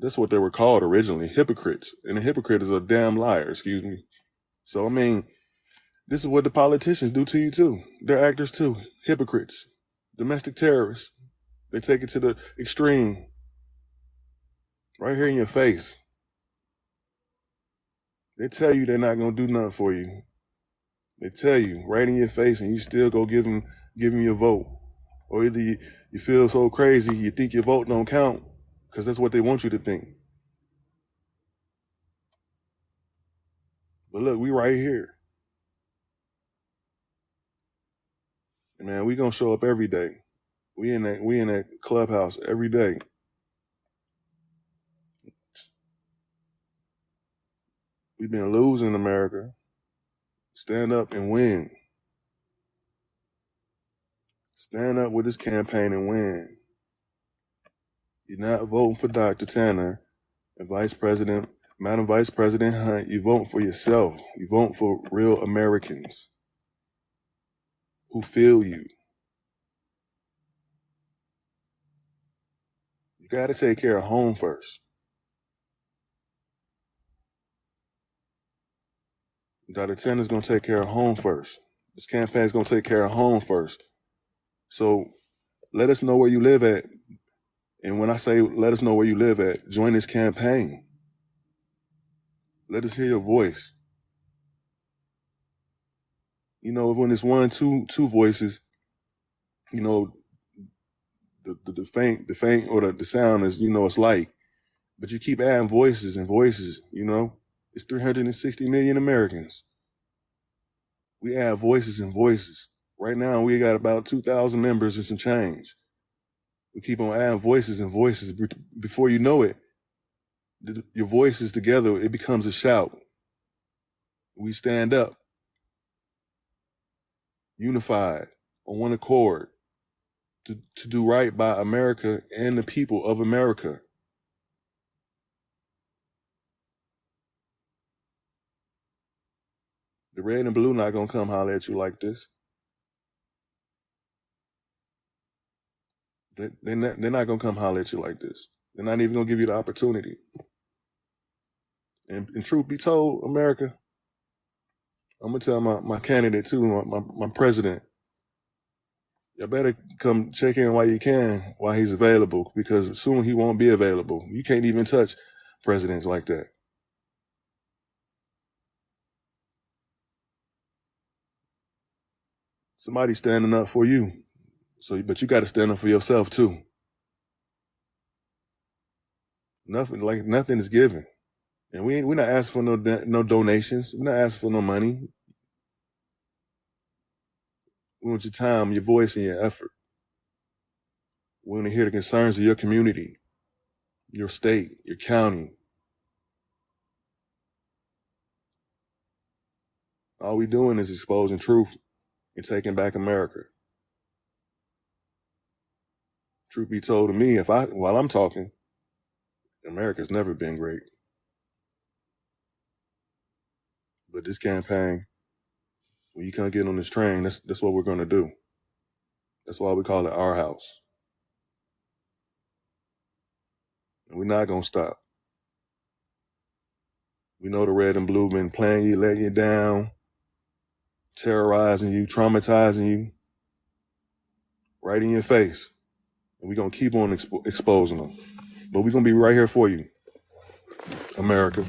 That's what they were called originally, hypocrites. And a hypocrite is a damn liar, excuse me. So I mean, this is what the politicians do to you too. They're actors too, hypocrites, domestic terrorists. They take it to the extreme, right here in your face. They tell you they're not gonna do nothing for you. They tell you right in your face, and you still go give them your vote. Or either you feel so crazy you think your vote don't count, because that's what they want you to think. But look, we right here. And man, we gonna show up every day. We in that clubhouse every day. We've been losing, America. Stand up and win. Stand up with this campaign and win. You're not voting for Dr. Tanner and Madam Vice President Hunt. You vote for yourself. You vote for real Americans who feel you. You got to take care of home first. Dr. Tanner's going to take care of home first. This campaign's going to take care of home first. So let us know where you live at. And when I say let us know where you live at, join this campaign. Let us hear your voice. You know, when it's one, two voices, you know, the faint or the sound is, it's light. But you keep adding voices and voices, It's 360 million Americans. We add voices and voices. Right now, we got about 2,000 members and some change. We keep on adding voices and voices. Before you know it, your voices together, it becomes a shout. We stand up, unified, on one accord, to do right by America and the people of America. The red and blue not going to come holler at you like this. They're not going to come holler at you like this. They're not even going to give you the opportunity. And truth be told, America, I'm going to tell my candidate too, my president, you better come check in while you can, while he's available, because soon he won't be available. You can't even touch presidents like that. Somebody's standing up for you. But you got to stand up for yourself too. Nothing is given. And we're not asking for no donations. We're not asking for no money. We want your time, your voice, and your effort. We want to hear the concerns of your community, your state, your county. All we doing is exposing truth and taking back America. Truth be told, to me, while I'm talking, America's never been great. But this campaign, when you come get on this train, that's what we're going to do. That's why we call it our house. And we're not going to stop. We know the red and blue been playing you, letting you down, terrorizing you, traumatizing you, right in your face. And we're going to keep on exposing them. But we're going to be right here for you, America.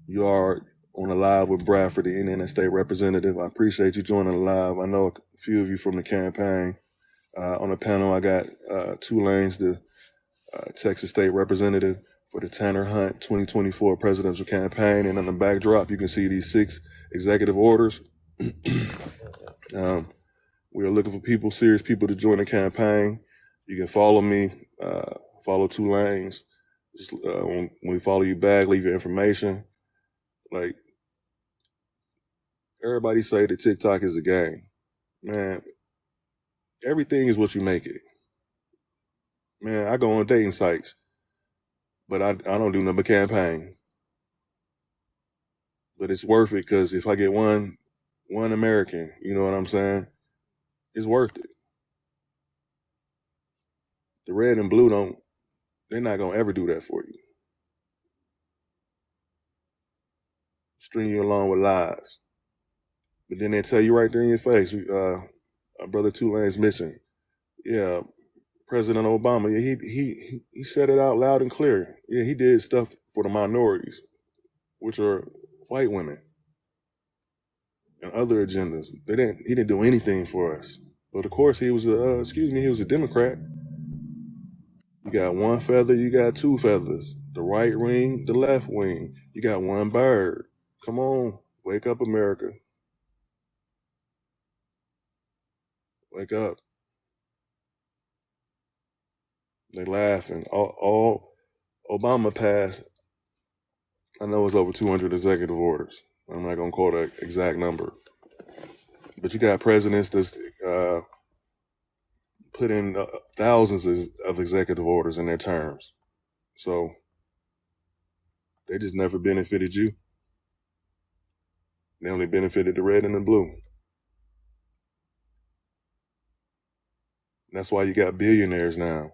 You are on a live with Bradford, the Indiana State Representative. I appreciate you joining the live. I know a few of you from the campaign. On the panel, I got Tulane's the Texas State Representative for the Tanner Hunt 2024 presidential campaign. And on the backdrop, you can see these 6 executive orders. We are looking for people, serious people, to join the campaign. You can follow me, follow Two Lanes. Just when we follow you back, leave your information. Like, everybody say that TikTok is a game. Man, everything is what you make it. Man, I go on dating sites, but I don't do nothing but campaign. But it's worth it, because if I get one American, you know what I'm saying? It's worth it. The red and blue they're not gonna ever do that for you. String you along with lies. But then they tell you right there in your face, our brother Two Lanes mission. Yeah, President Obama, yeah, he said it out loud and clear. Yeah, he did stuff for the minorities, which are white women, and other agendas. He didn't do anything for us. But of course, he was a Democrat. You got one feather, you got two feathers. The right wing, the left wing. You got one bird. Come on, wake up, America. Wake up. They laughing. All Obama passed, I know it's over 200 executive orders. I'm not gonna quote an exact number, but you got presidents that's put in thousands of executive orders in their terms. So they just never benefited you. They only benefited the red and the blue. And that's why you got billionaires now.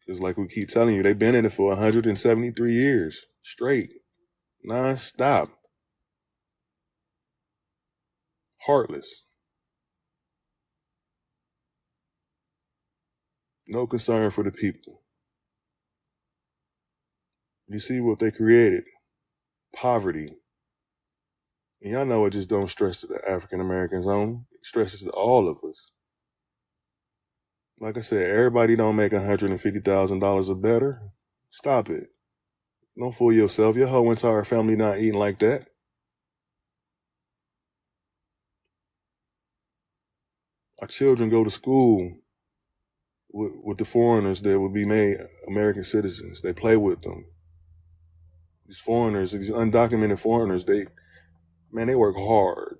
Because like we keep telling you, they've been in it for 173 years straight, non-stop, heartless, no concern for the people. You see what they created? Poverty. And y'all know it just don't stress to the African Americans only. It stresses to all of us. Like I said, everybody don't make $150,000 or better. Stop it. Don't fool yourself. Your whole entire family not eating like that. Our children go to school with the foreigners that would be made American citizens. They play with them. These foreigners, these undocumented foreigners, they work hard.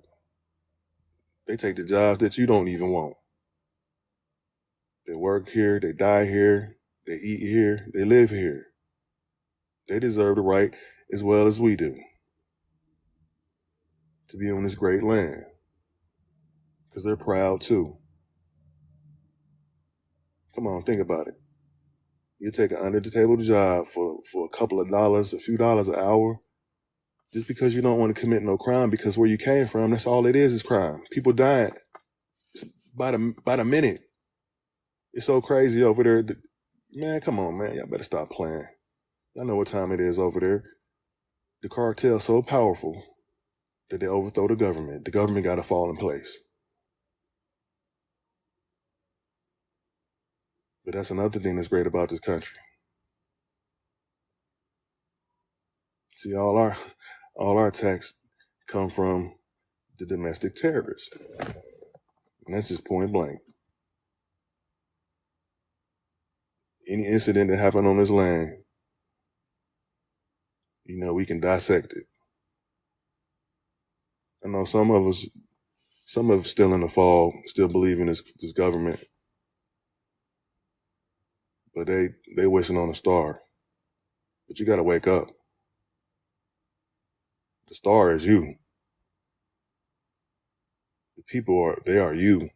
They take the jobs that you don't even want. They work here, they die here, they eat here, they live here. They deserve the right, as well as we do, to be on this great land, because they're proud too. Come on, think about it. You take an under the table job for a couple of dollars, a few dollars an hour, just because you don't want to commit no crime, because where you came from, that's all it is crime. People dying by the minute. It's so crazy over there. Man, come on, man. Y'all better stop playing. Y'all know what time it is over there. The cartel's so powerful that they overthrow the government. The government got to fall in place. But that's another thing that's great about this country. See, all our attacks come from the domestic terrorists. And that's just point blank. Any incident that happened on this land, we can dissect it. I know some of us still in the fall, still believe in this government, but they wishing on a star. But you got to wake up. The star is you. The people are you.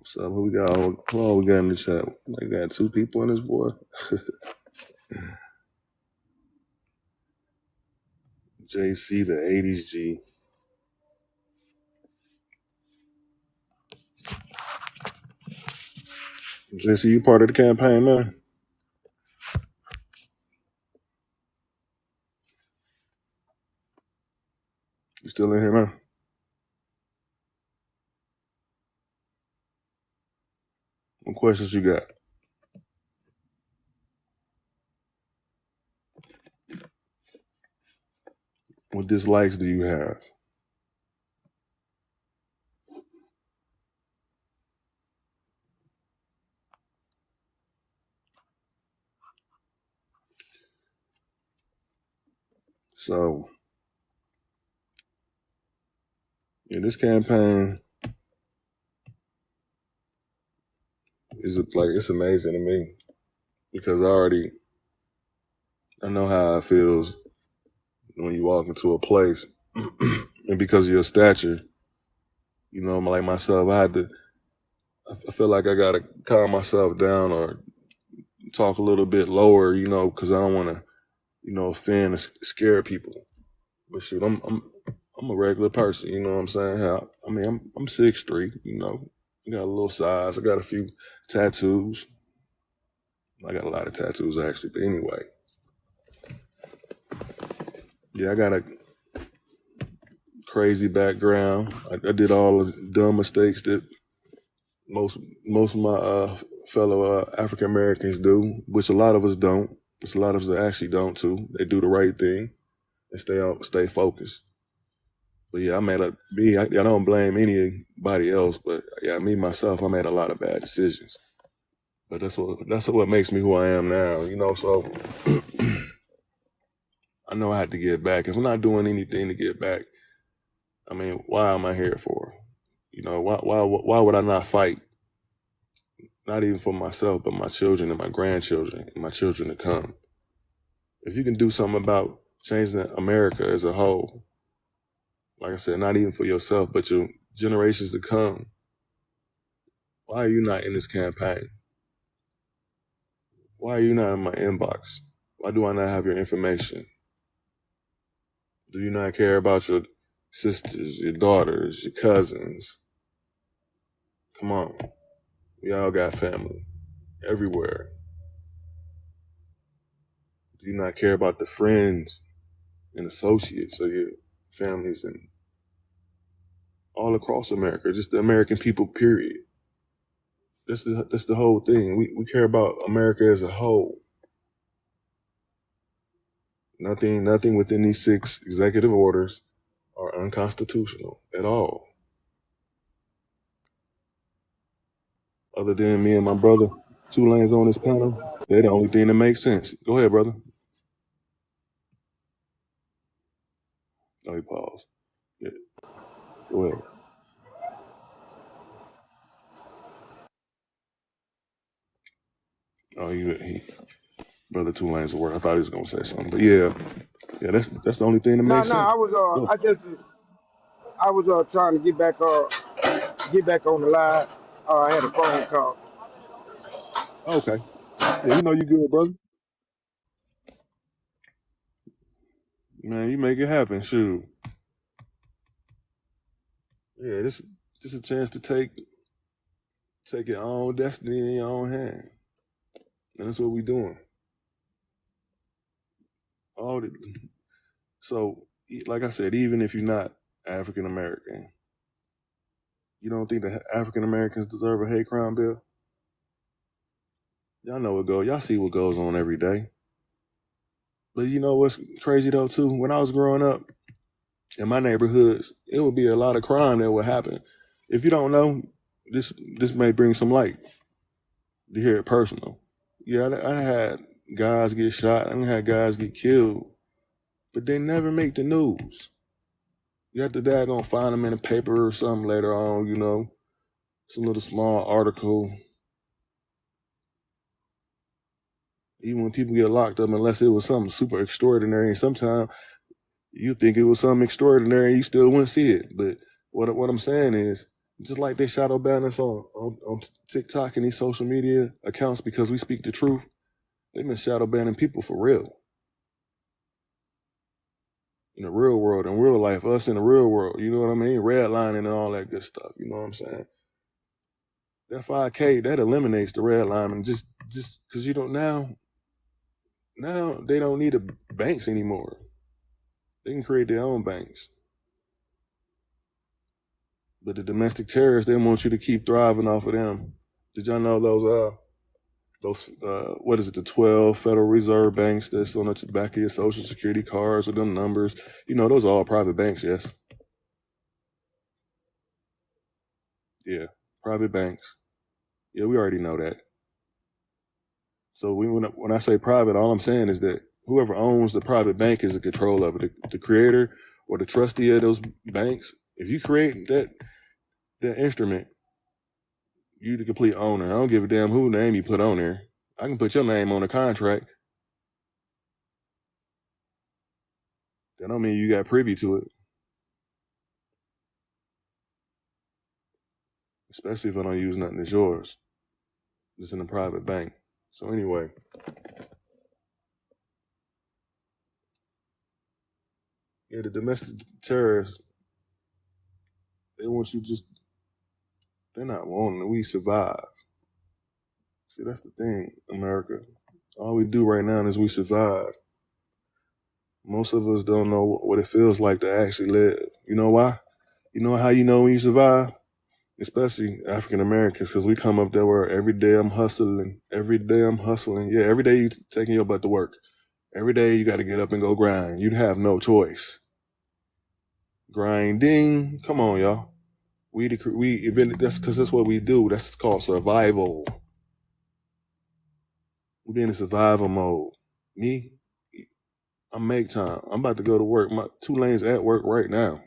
So who we got? Oh, we got in the chat. I got two people in this boy. JC, the 80s G. JC, you part of the campaign, man? You still in here, man? What questions you got? What dislikes do you have? So, yeah, this campaign is like, it's amazing to me because I know how it feels when you walk into a place and because of your stature, you know, like myself, I feel like I got to calm myself down or talk a little bit lower, you know, because I don't want to, you know, offend or scare people. But shoot, I'm a regular person, you know what I'm saying? I mean, I'm 6'3", you know, I got a little size, I got a few tattoos. I got a lot of tattoos actually, but anyway, yeah, I got a crazy background. I did all the dumb mistakes that most of my fellow African Americans do, which a lot of us don't. Which a lot of us actually don't too. They do the right thing and stay focused. But yeah, I don't blame anybody else, but yeah, me myself, I made a lot of bad decisions. But that's what makes me who I am now, you know. So I know I had to get back. If I'm not doing anything to get back, I mean, why am I here for? You know, why would I not fight? Not even for myself, but my children and my grandchildren and my children to come. If you can do something about changing America as a whole, like I said, not even for yourself, but your generations to come, why are you not in this campaign? Why are you not in my inbox? Why do I not have your information? Do you not care about your sisters, your daughters, your cousins? Come on. We all got family everywhere. Do you not care about the friends and associates of your families and all across America, just the American people, period? That's the whole thing. We care about America as a whole. Nothing within these 6 executive orders are unconstitutional at all. Other than me and my brother, 2 lanes on this panel, they're the only thing that makes sense. Go ahead, brother. Oh, he paused. Yeah, go ahead. Oh, he brother 2 lanes of work. I thought he was gonna say something, but yeah, that's the only thing that No, makes no, sense. Oh, I was trying to get back on the line. I had a phone call. okay. Yeah, you know you good, brother. Man, you make it happen. Shoot. Yeah, this a chance to take your own destiny in your own hand. And that's what we doing. All the, so, like I said, even if you're not African American, you don't think that African Americans deserve a hate crime bill? Y'all know what goes. Y'all see what goes on every day. But you know what's crazy though too? When I was growing up in my neighborhoods, it would be a lot of crime that would happen. If you don't know, this may bring some light to hear it personal. Yeah, I had guys get shot. I had guys get killed, but they never make the news. You have to daggone find them in a paper or something later on, you know, some little small article. Even when people get locked up, unless it was something super extraordinary, and sometimes you think it was something extraordinary, you still wouldn't see it. But what I'm saying is, just like they shadow ban us on TikTok and these social media accounts because we speak the truth, they've been shadow banning people for real. In the real world, in real life, us in the real world, you know what I mean? Redlining and all that good stuff, you know what I'm saying? That 5K, that eliminates the red line and just because you don't now they don't need banks anymore. They can create their own banks. But the domestic terrorists, they want you to keep thriving off of them. Did y'all know those those what is it, the 12 Federal Reserve banks that's on the back of your Social Security cards with them numbers. Those are all private banks, yes. Yeah, private banks. Yeah, we already know that. So when I say private, all I'm saying is that whoever owns the private bank is in control of it. The creator or the trustee of those banks, if you create that instrument, you the complete owner. I don't give a damn who name you put on there. I can put your name on a contract. That don't mean you got privy to it, especially if I don't use nothing that's yours. It's in a private bank. So anyway, yeah, the domestic terrorists, they want you they're not wanting. We survive. See, that's the thing, America. All we do right now is we survive. Most of us don't know what it feels like to actually live. You know why? You know how you know when you survive? Especially African Americans, because we come up there where every day I'm hustling. Every day I'm hustling. Yeah, every day you taking your butt to work. Every day you got to get up and go grind. You'd have no choice. Grinding. Come on, y'all. That's because that's what we do. That's called survival. We be in survival mode. Me, I make time. I'm about to go to work. My 2 lanes at work right now.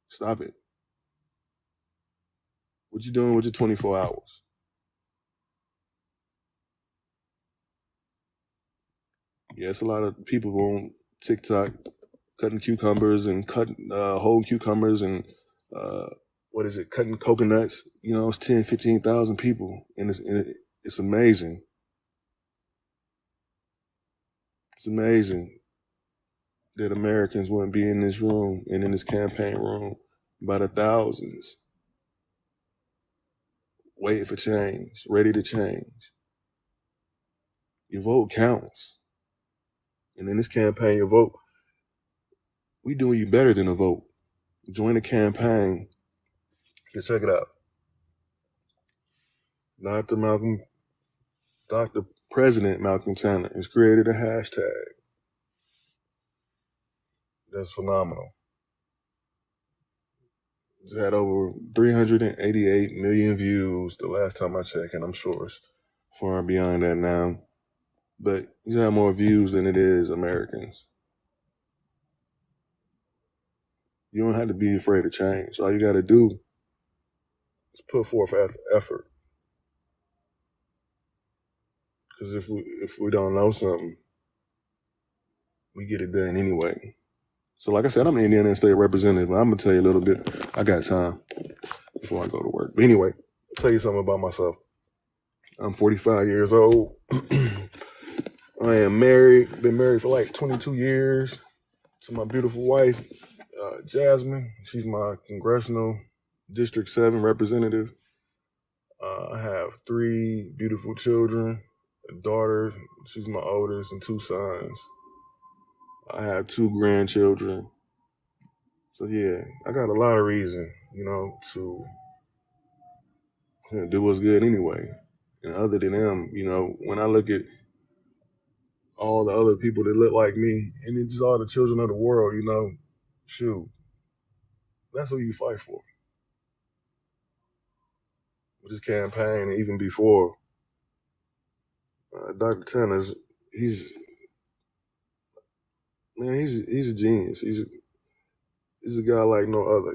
Stop it. What you doing with your 24 hours? Yeah, it's a lot of people on TikTok cutting cucumbers and cutting whole cucumbers and uh, what is it? Cutting coconuts. It's 10, 15,000 people, and it's amazing. It's amazing that Americans wouldn't be in this room and in this campaign room by the thousands, waiting for change, ready to change. Your vote counts. And in this campaign, your vote, we doing you better than a vote. Join the campaign. Let's check it out. Dr. Malcolm, Dr. President Malcolm Tanner has created a hashtag that's phenomenal. It's had over 388 million views the last time I checked, and I'm sure it's far beyond that now. But he's had more views than it is Americans. You don't have to be afraid of change. All you got to do is put forth effort. Because if we don't know something, we get it done anyway. So like I said, I'm an Indiana State representative. I'm gonna tell you a little bit. I got time before I go to work. But anyway, I'll tell you something about myself. I'm 45 years old. I am married. Been married for like 22 years to my beautiful wife, Jasmine. She's my congressional District 7 representative. I have 3 beautiful children, a daughter, she's my oldest, and 2 sons. I have 2 grandchildren. So yeah, I got a lot of reason, to do what's good anyway. And other than them, when I look at all the other people that look like me, and it's just all the children of the world, shoot, that's who you fight for. With this campaign, and even before, Dr. Tanner's, he's he's a genius. He's a guy like no other.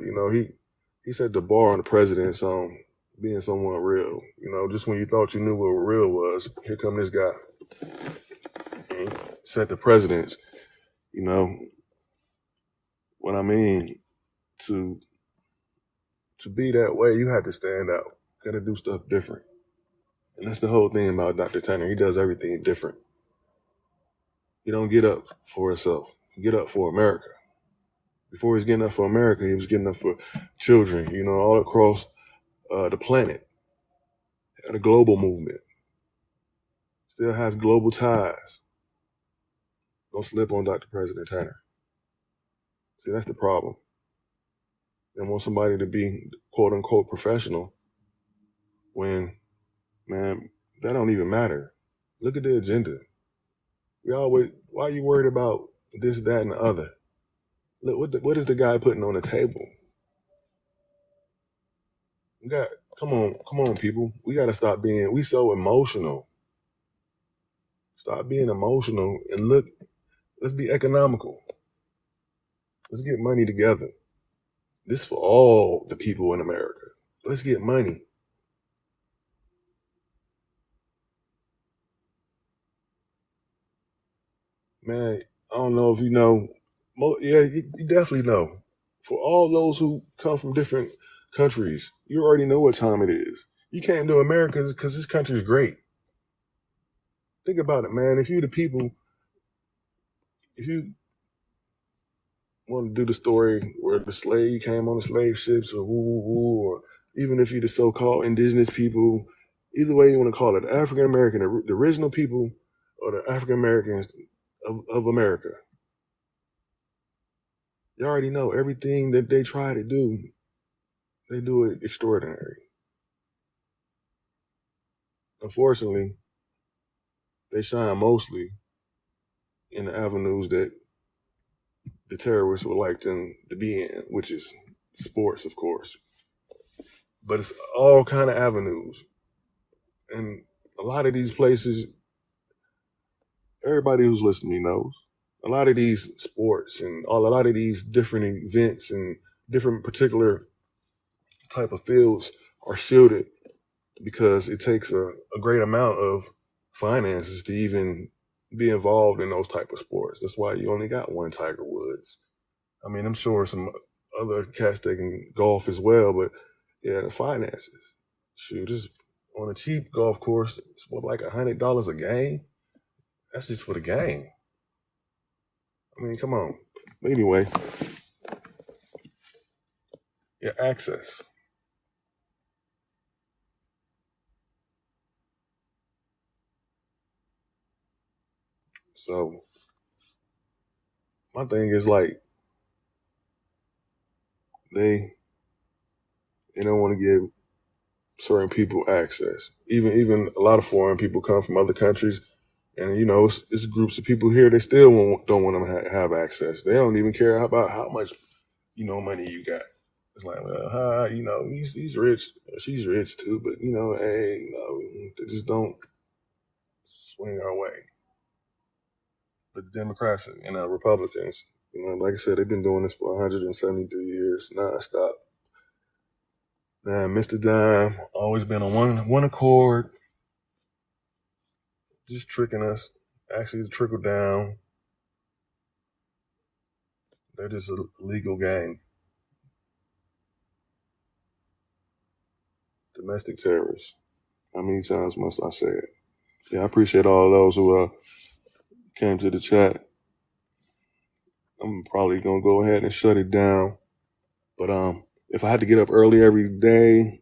He set the bar on the president's being someone real. Just when you thought you knew what real was, here come this guy. And he set the president's. What I mean, to be that way, you have to stand out. Got to do stuff different. And that's the whole thing about Dr. Tanner. He does everything different. He don't get up for himself. He get up for America. Before he was getting up for America, he was getting up for children, all across the planet. Had a global movement. Still has global ties. Don't slip on Dr. President Tanner. See, that's the problem. They want somebody to be quote unquote professional when, man, that don't even matter. Look at the agenda. Why are you worried about this, that, and the other? Look, what is the guy putting on the table? Come on, people. We got to stop we so emotional. Stop being emotional and let's be economical. Let's get money together. This is for all the people in America. Let's get money. Man, I don't know if you know. Yeah, you definitely know. For all those who come from different countries, you already know what time it is. You came to America because this country is great. Think about it, man. If you want to do the story where the slave came on the slave ships or or even if you're the so-called indigenous people, either way you want to call it, the African American, the original people or the African Americans of America, you already know everything that they try to do, they do it extraordinary. Unfortunately, they shine mostly in the avenues that the terrorists would like them to be in, which is sports, of course. But it's all kind of avenues. And a lot of these places, everybody who's listening knows, a lot of these sports and a lot of these different events and different particular type of fields are shielded because it takes a great amount of finances to even be involved in those type of sports. That's why you only got one Tiger Woods. I mean, I'm sure some other cats that can golf as well, but yeah, the finances. Shoot, just on a cheap golf course, it's what, like $100 a game. That's just for the game. I mean, come on. But anyway, yeah, access. So my thing is like they don't want to give certain people access. Even a lot of foreign people come from other countries, and you know it's groups of people here. They still don't want them to have access. They don't even care about how much money you got. It's like, well, he's rich, she's rich too, but hey, they just don't swing our way. But the Democrats and Republicans, like I said, they've been doing this for 173 years, nonstop. Man, Mr. Dime, always been on one accord, just tricking us. Actually, the trickle down, they're just a legal gang. Domestic terrorists. How many times must I say it? Yeah, I appreciate all those who came to the chat. I'm probably gonna go ahead and shut it down. But if I had to get up early every day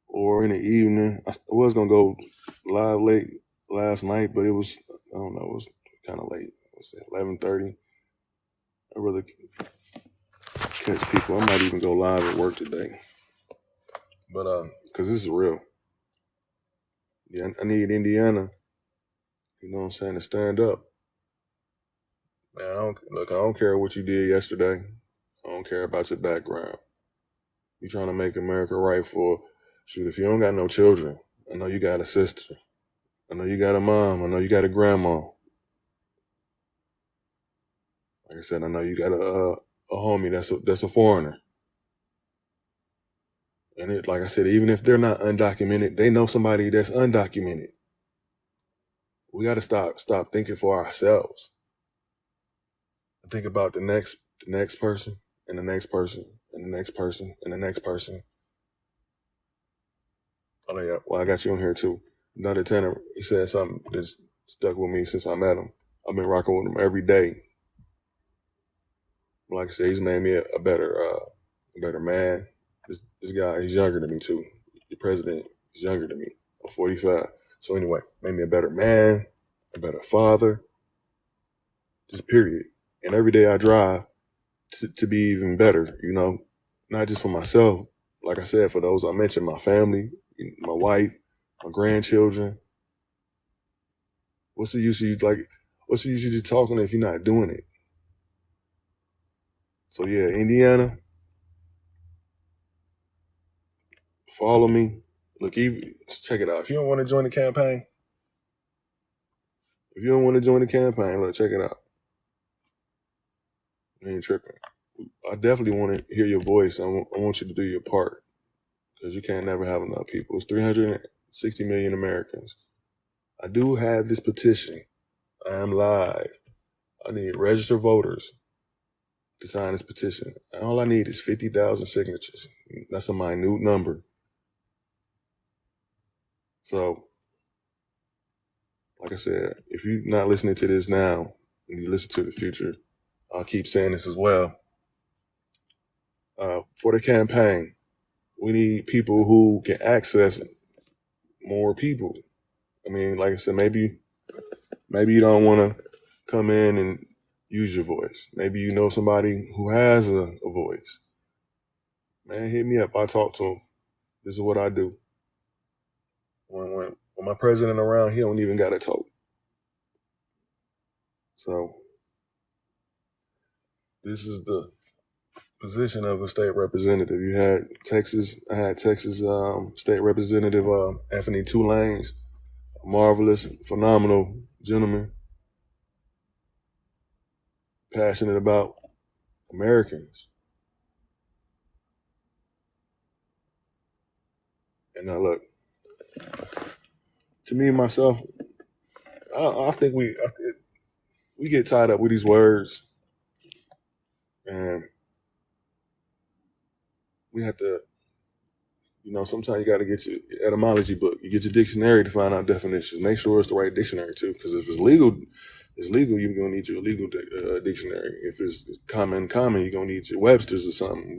or in the evening, I was gonna go live late last night, but it was, I don't know, it was kind of late. Let's say 11:30. I really catch people. I might even go live at work today. But because this is real. Yeah, I need Indiana. You know what I'm saying, to stand up. Man, I don't care what you did yesterday. I don't care about your background. You trying to make America right for, shoot, if you don't got no children, I know you got a sister. I know you got a mom. I know you got a grandma. Like I said, I know you got a homie that's a foreigner. And like I said, even if they're not undocumented, they know somebody that's undocumented. We got to stop thinking for ourselves. And think about the next person and the next person and the next person and the next person. Oh yeah, well I got you on here too. Another Tanner, he said something that's stuck with me since I met him. I've been rocking with him every day. Like I said, he's made me a better man. This guy, he's younger than me too. The president is younger than me. I'm 45. So anyway, made me a better man, a better father, just period. And every day I drive to be even better, not just for myself. Like I said, for those I mentioned, my family, my wife, my grandchildren. What's the use of you what's the use of you talking if you're not doing it? So yeah, Indiana, follow me. Look, check it out. If you don't want to join the campaign, look, check it out. You ain't tripping. I definitely want to hear your voice. I want you to do your part because you can't never have enough people. It's 360 million Americans. I do have this petition. I am live. I need registered voters to sign this petition. All I need is 50,000 signatures. That's a minute number. So, like I said, if you're not listening to this now and you listen to the future, I'll keep saying this as well. For the campaign, we need people who can access more people. I mean, like I said, maybe you don't want to come in and use your voice. Maybe you know somebody who has a voice. Man, hit me up. I'll talk to him. This is what I do. When my president around, he don't even got to talk. So this is the position of a state representative. I had Texas State Representative Anthony Tulane's a marvelous, phenomenal gentleman, passionate about Americans. And now look, to me and myself, I think we get tied up with these words, and we have to, sometimes you got to get your etymology book. You get your dictionary to find out definitions. Make sure it's the right dictionary too, because if it's legal, you're gonna need your legal dictionary. If it's common, you're gonna need your Webster's or something.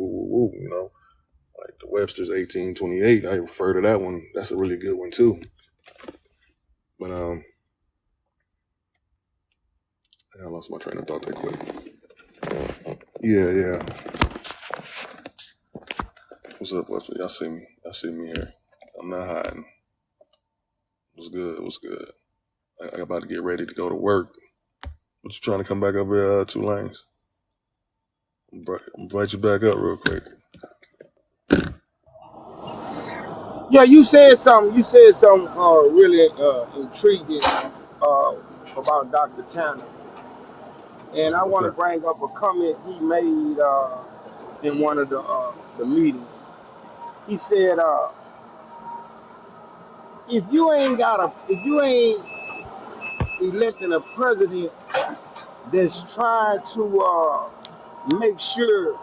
Like the Webster's 1828. I refer to that one. That's a really good one too. But I lost my train of thought that quick. Yeah. What's up, Wesley? Y'all see me here. I'm not hiding. What's good? I'm about to get ready to go to work. What you trying to come back up here, 2 lanes? Invite you back up real quick. Yeah, you said something. You said something really intriguing about Dr. Tanner, and I What's want to that? bring up a comment he made in one of the meetings. He said, if you ain't electing a president that's trying to make sure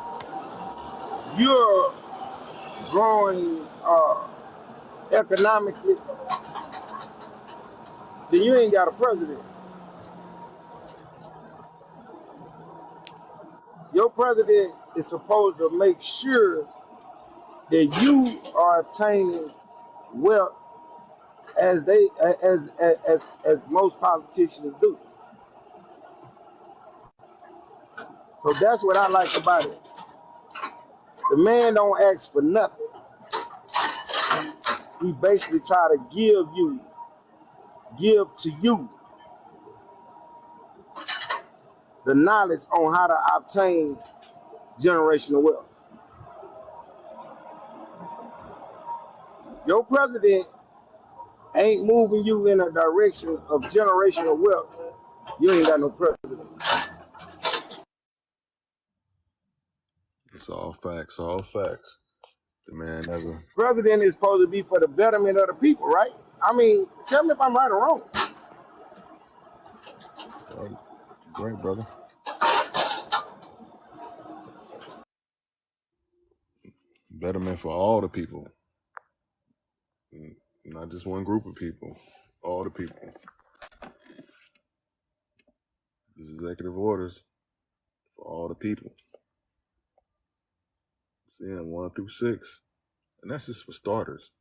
you're growing economically, then you ain't got a president. Your president is supposed to make sure that you are obtaining wealth as most politicians do. So that's what I like about it. The man don't ask for nothing. He basically try to give to you the knowledge on how to obtain generational wealth. Your president ain't moving you in a direction of generational wealth. You ain't got no president. It's all facts. The man never. President is supposed to be for the betterment of the people, right? I mean, tell me if I'm right or wrong. Great, brother. Betterment for all the people. Not just one group of people. All the people. These executive orders for all the people. Yeah, 1 through 6. And that's just for starters.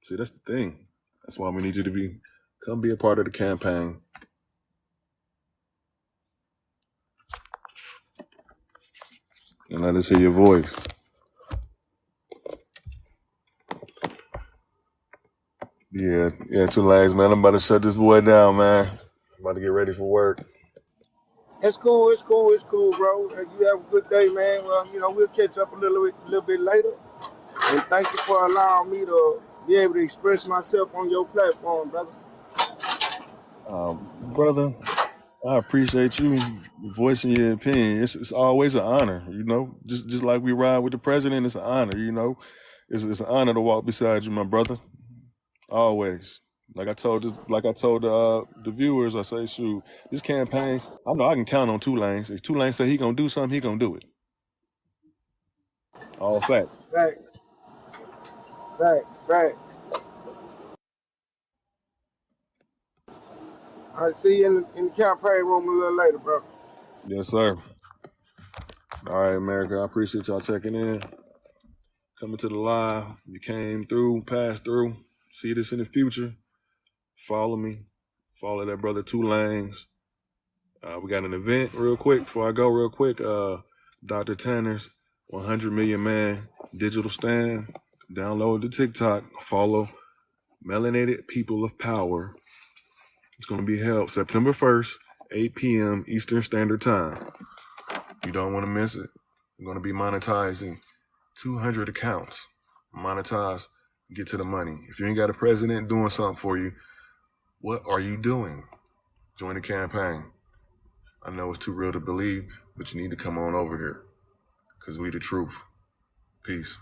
See, that's the thing. That's why we need you to come be a part of the campaign. And let us hear your voice. Yeah, 2 lags, man. I'm about to shut this boy down, man. About to get ready for work. It's cool, bro. You have a good day, man. Well, we'll catch up a little bit later. And thank you for allowing me to be able to express myself on your platform, brother. Brother, I appreciate you voicing your opinion. It's always an honor, Just like we ride with the president, it's an honor, It's an honor to walk beside you, my brother. Always. Like I told the viewers, I say, shoot, this campaign, I know I can count on 2 Lanes. If 2 Lanes say he gonna do something, he gonna do it. All fact. Facts, facts. I'll see you in the campaign room a little later, bro. Yes, sir. All right, America. I appreciate y'all checking in, coming to the live. You came through, passed through. See this in the future. Follow me. Follow that brother 2 Lanes. We got an event real quick before I go real quick. Dr. Tanner's 100 Million Man digital stand. Download the TikTok. Follow Melanated People of Power. It's going to be held September 1st, 8 p.m. Eastern Standard Time. You don't want to miss it. I'm going to be monetizing 200 accounts. Monetize, get to the money. If you ain't got a president doing something for you, what are you doing? Join the campaign. I know it's too real to believe, but you need to come on over here because we the truth. Peace.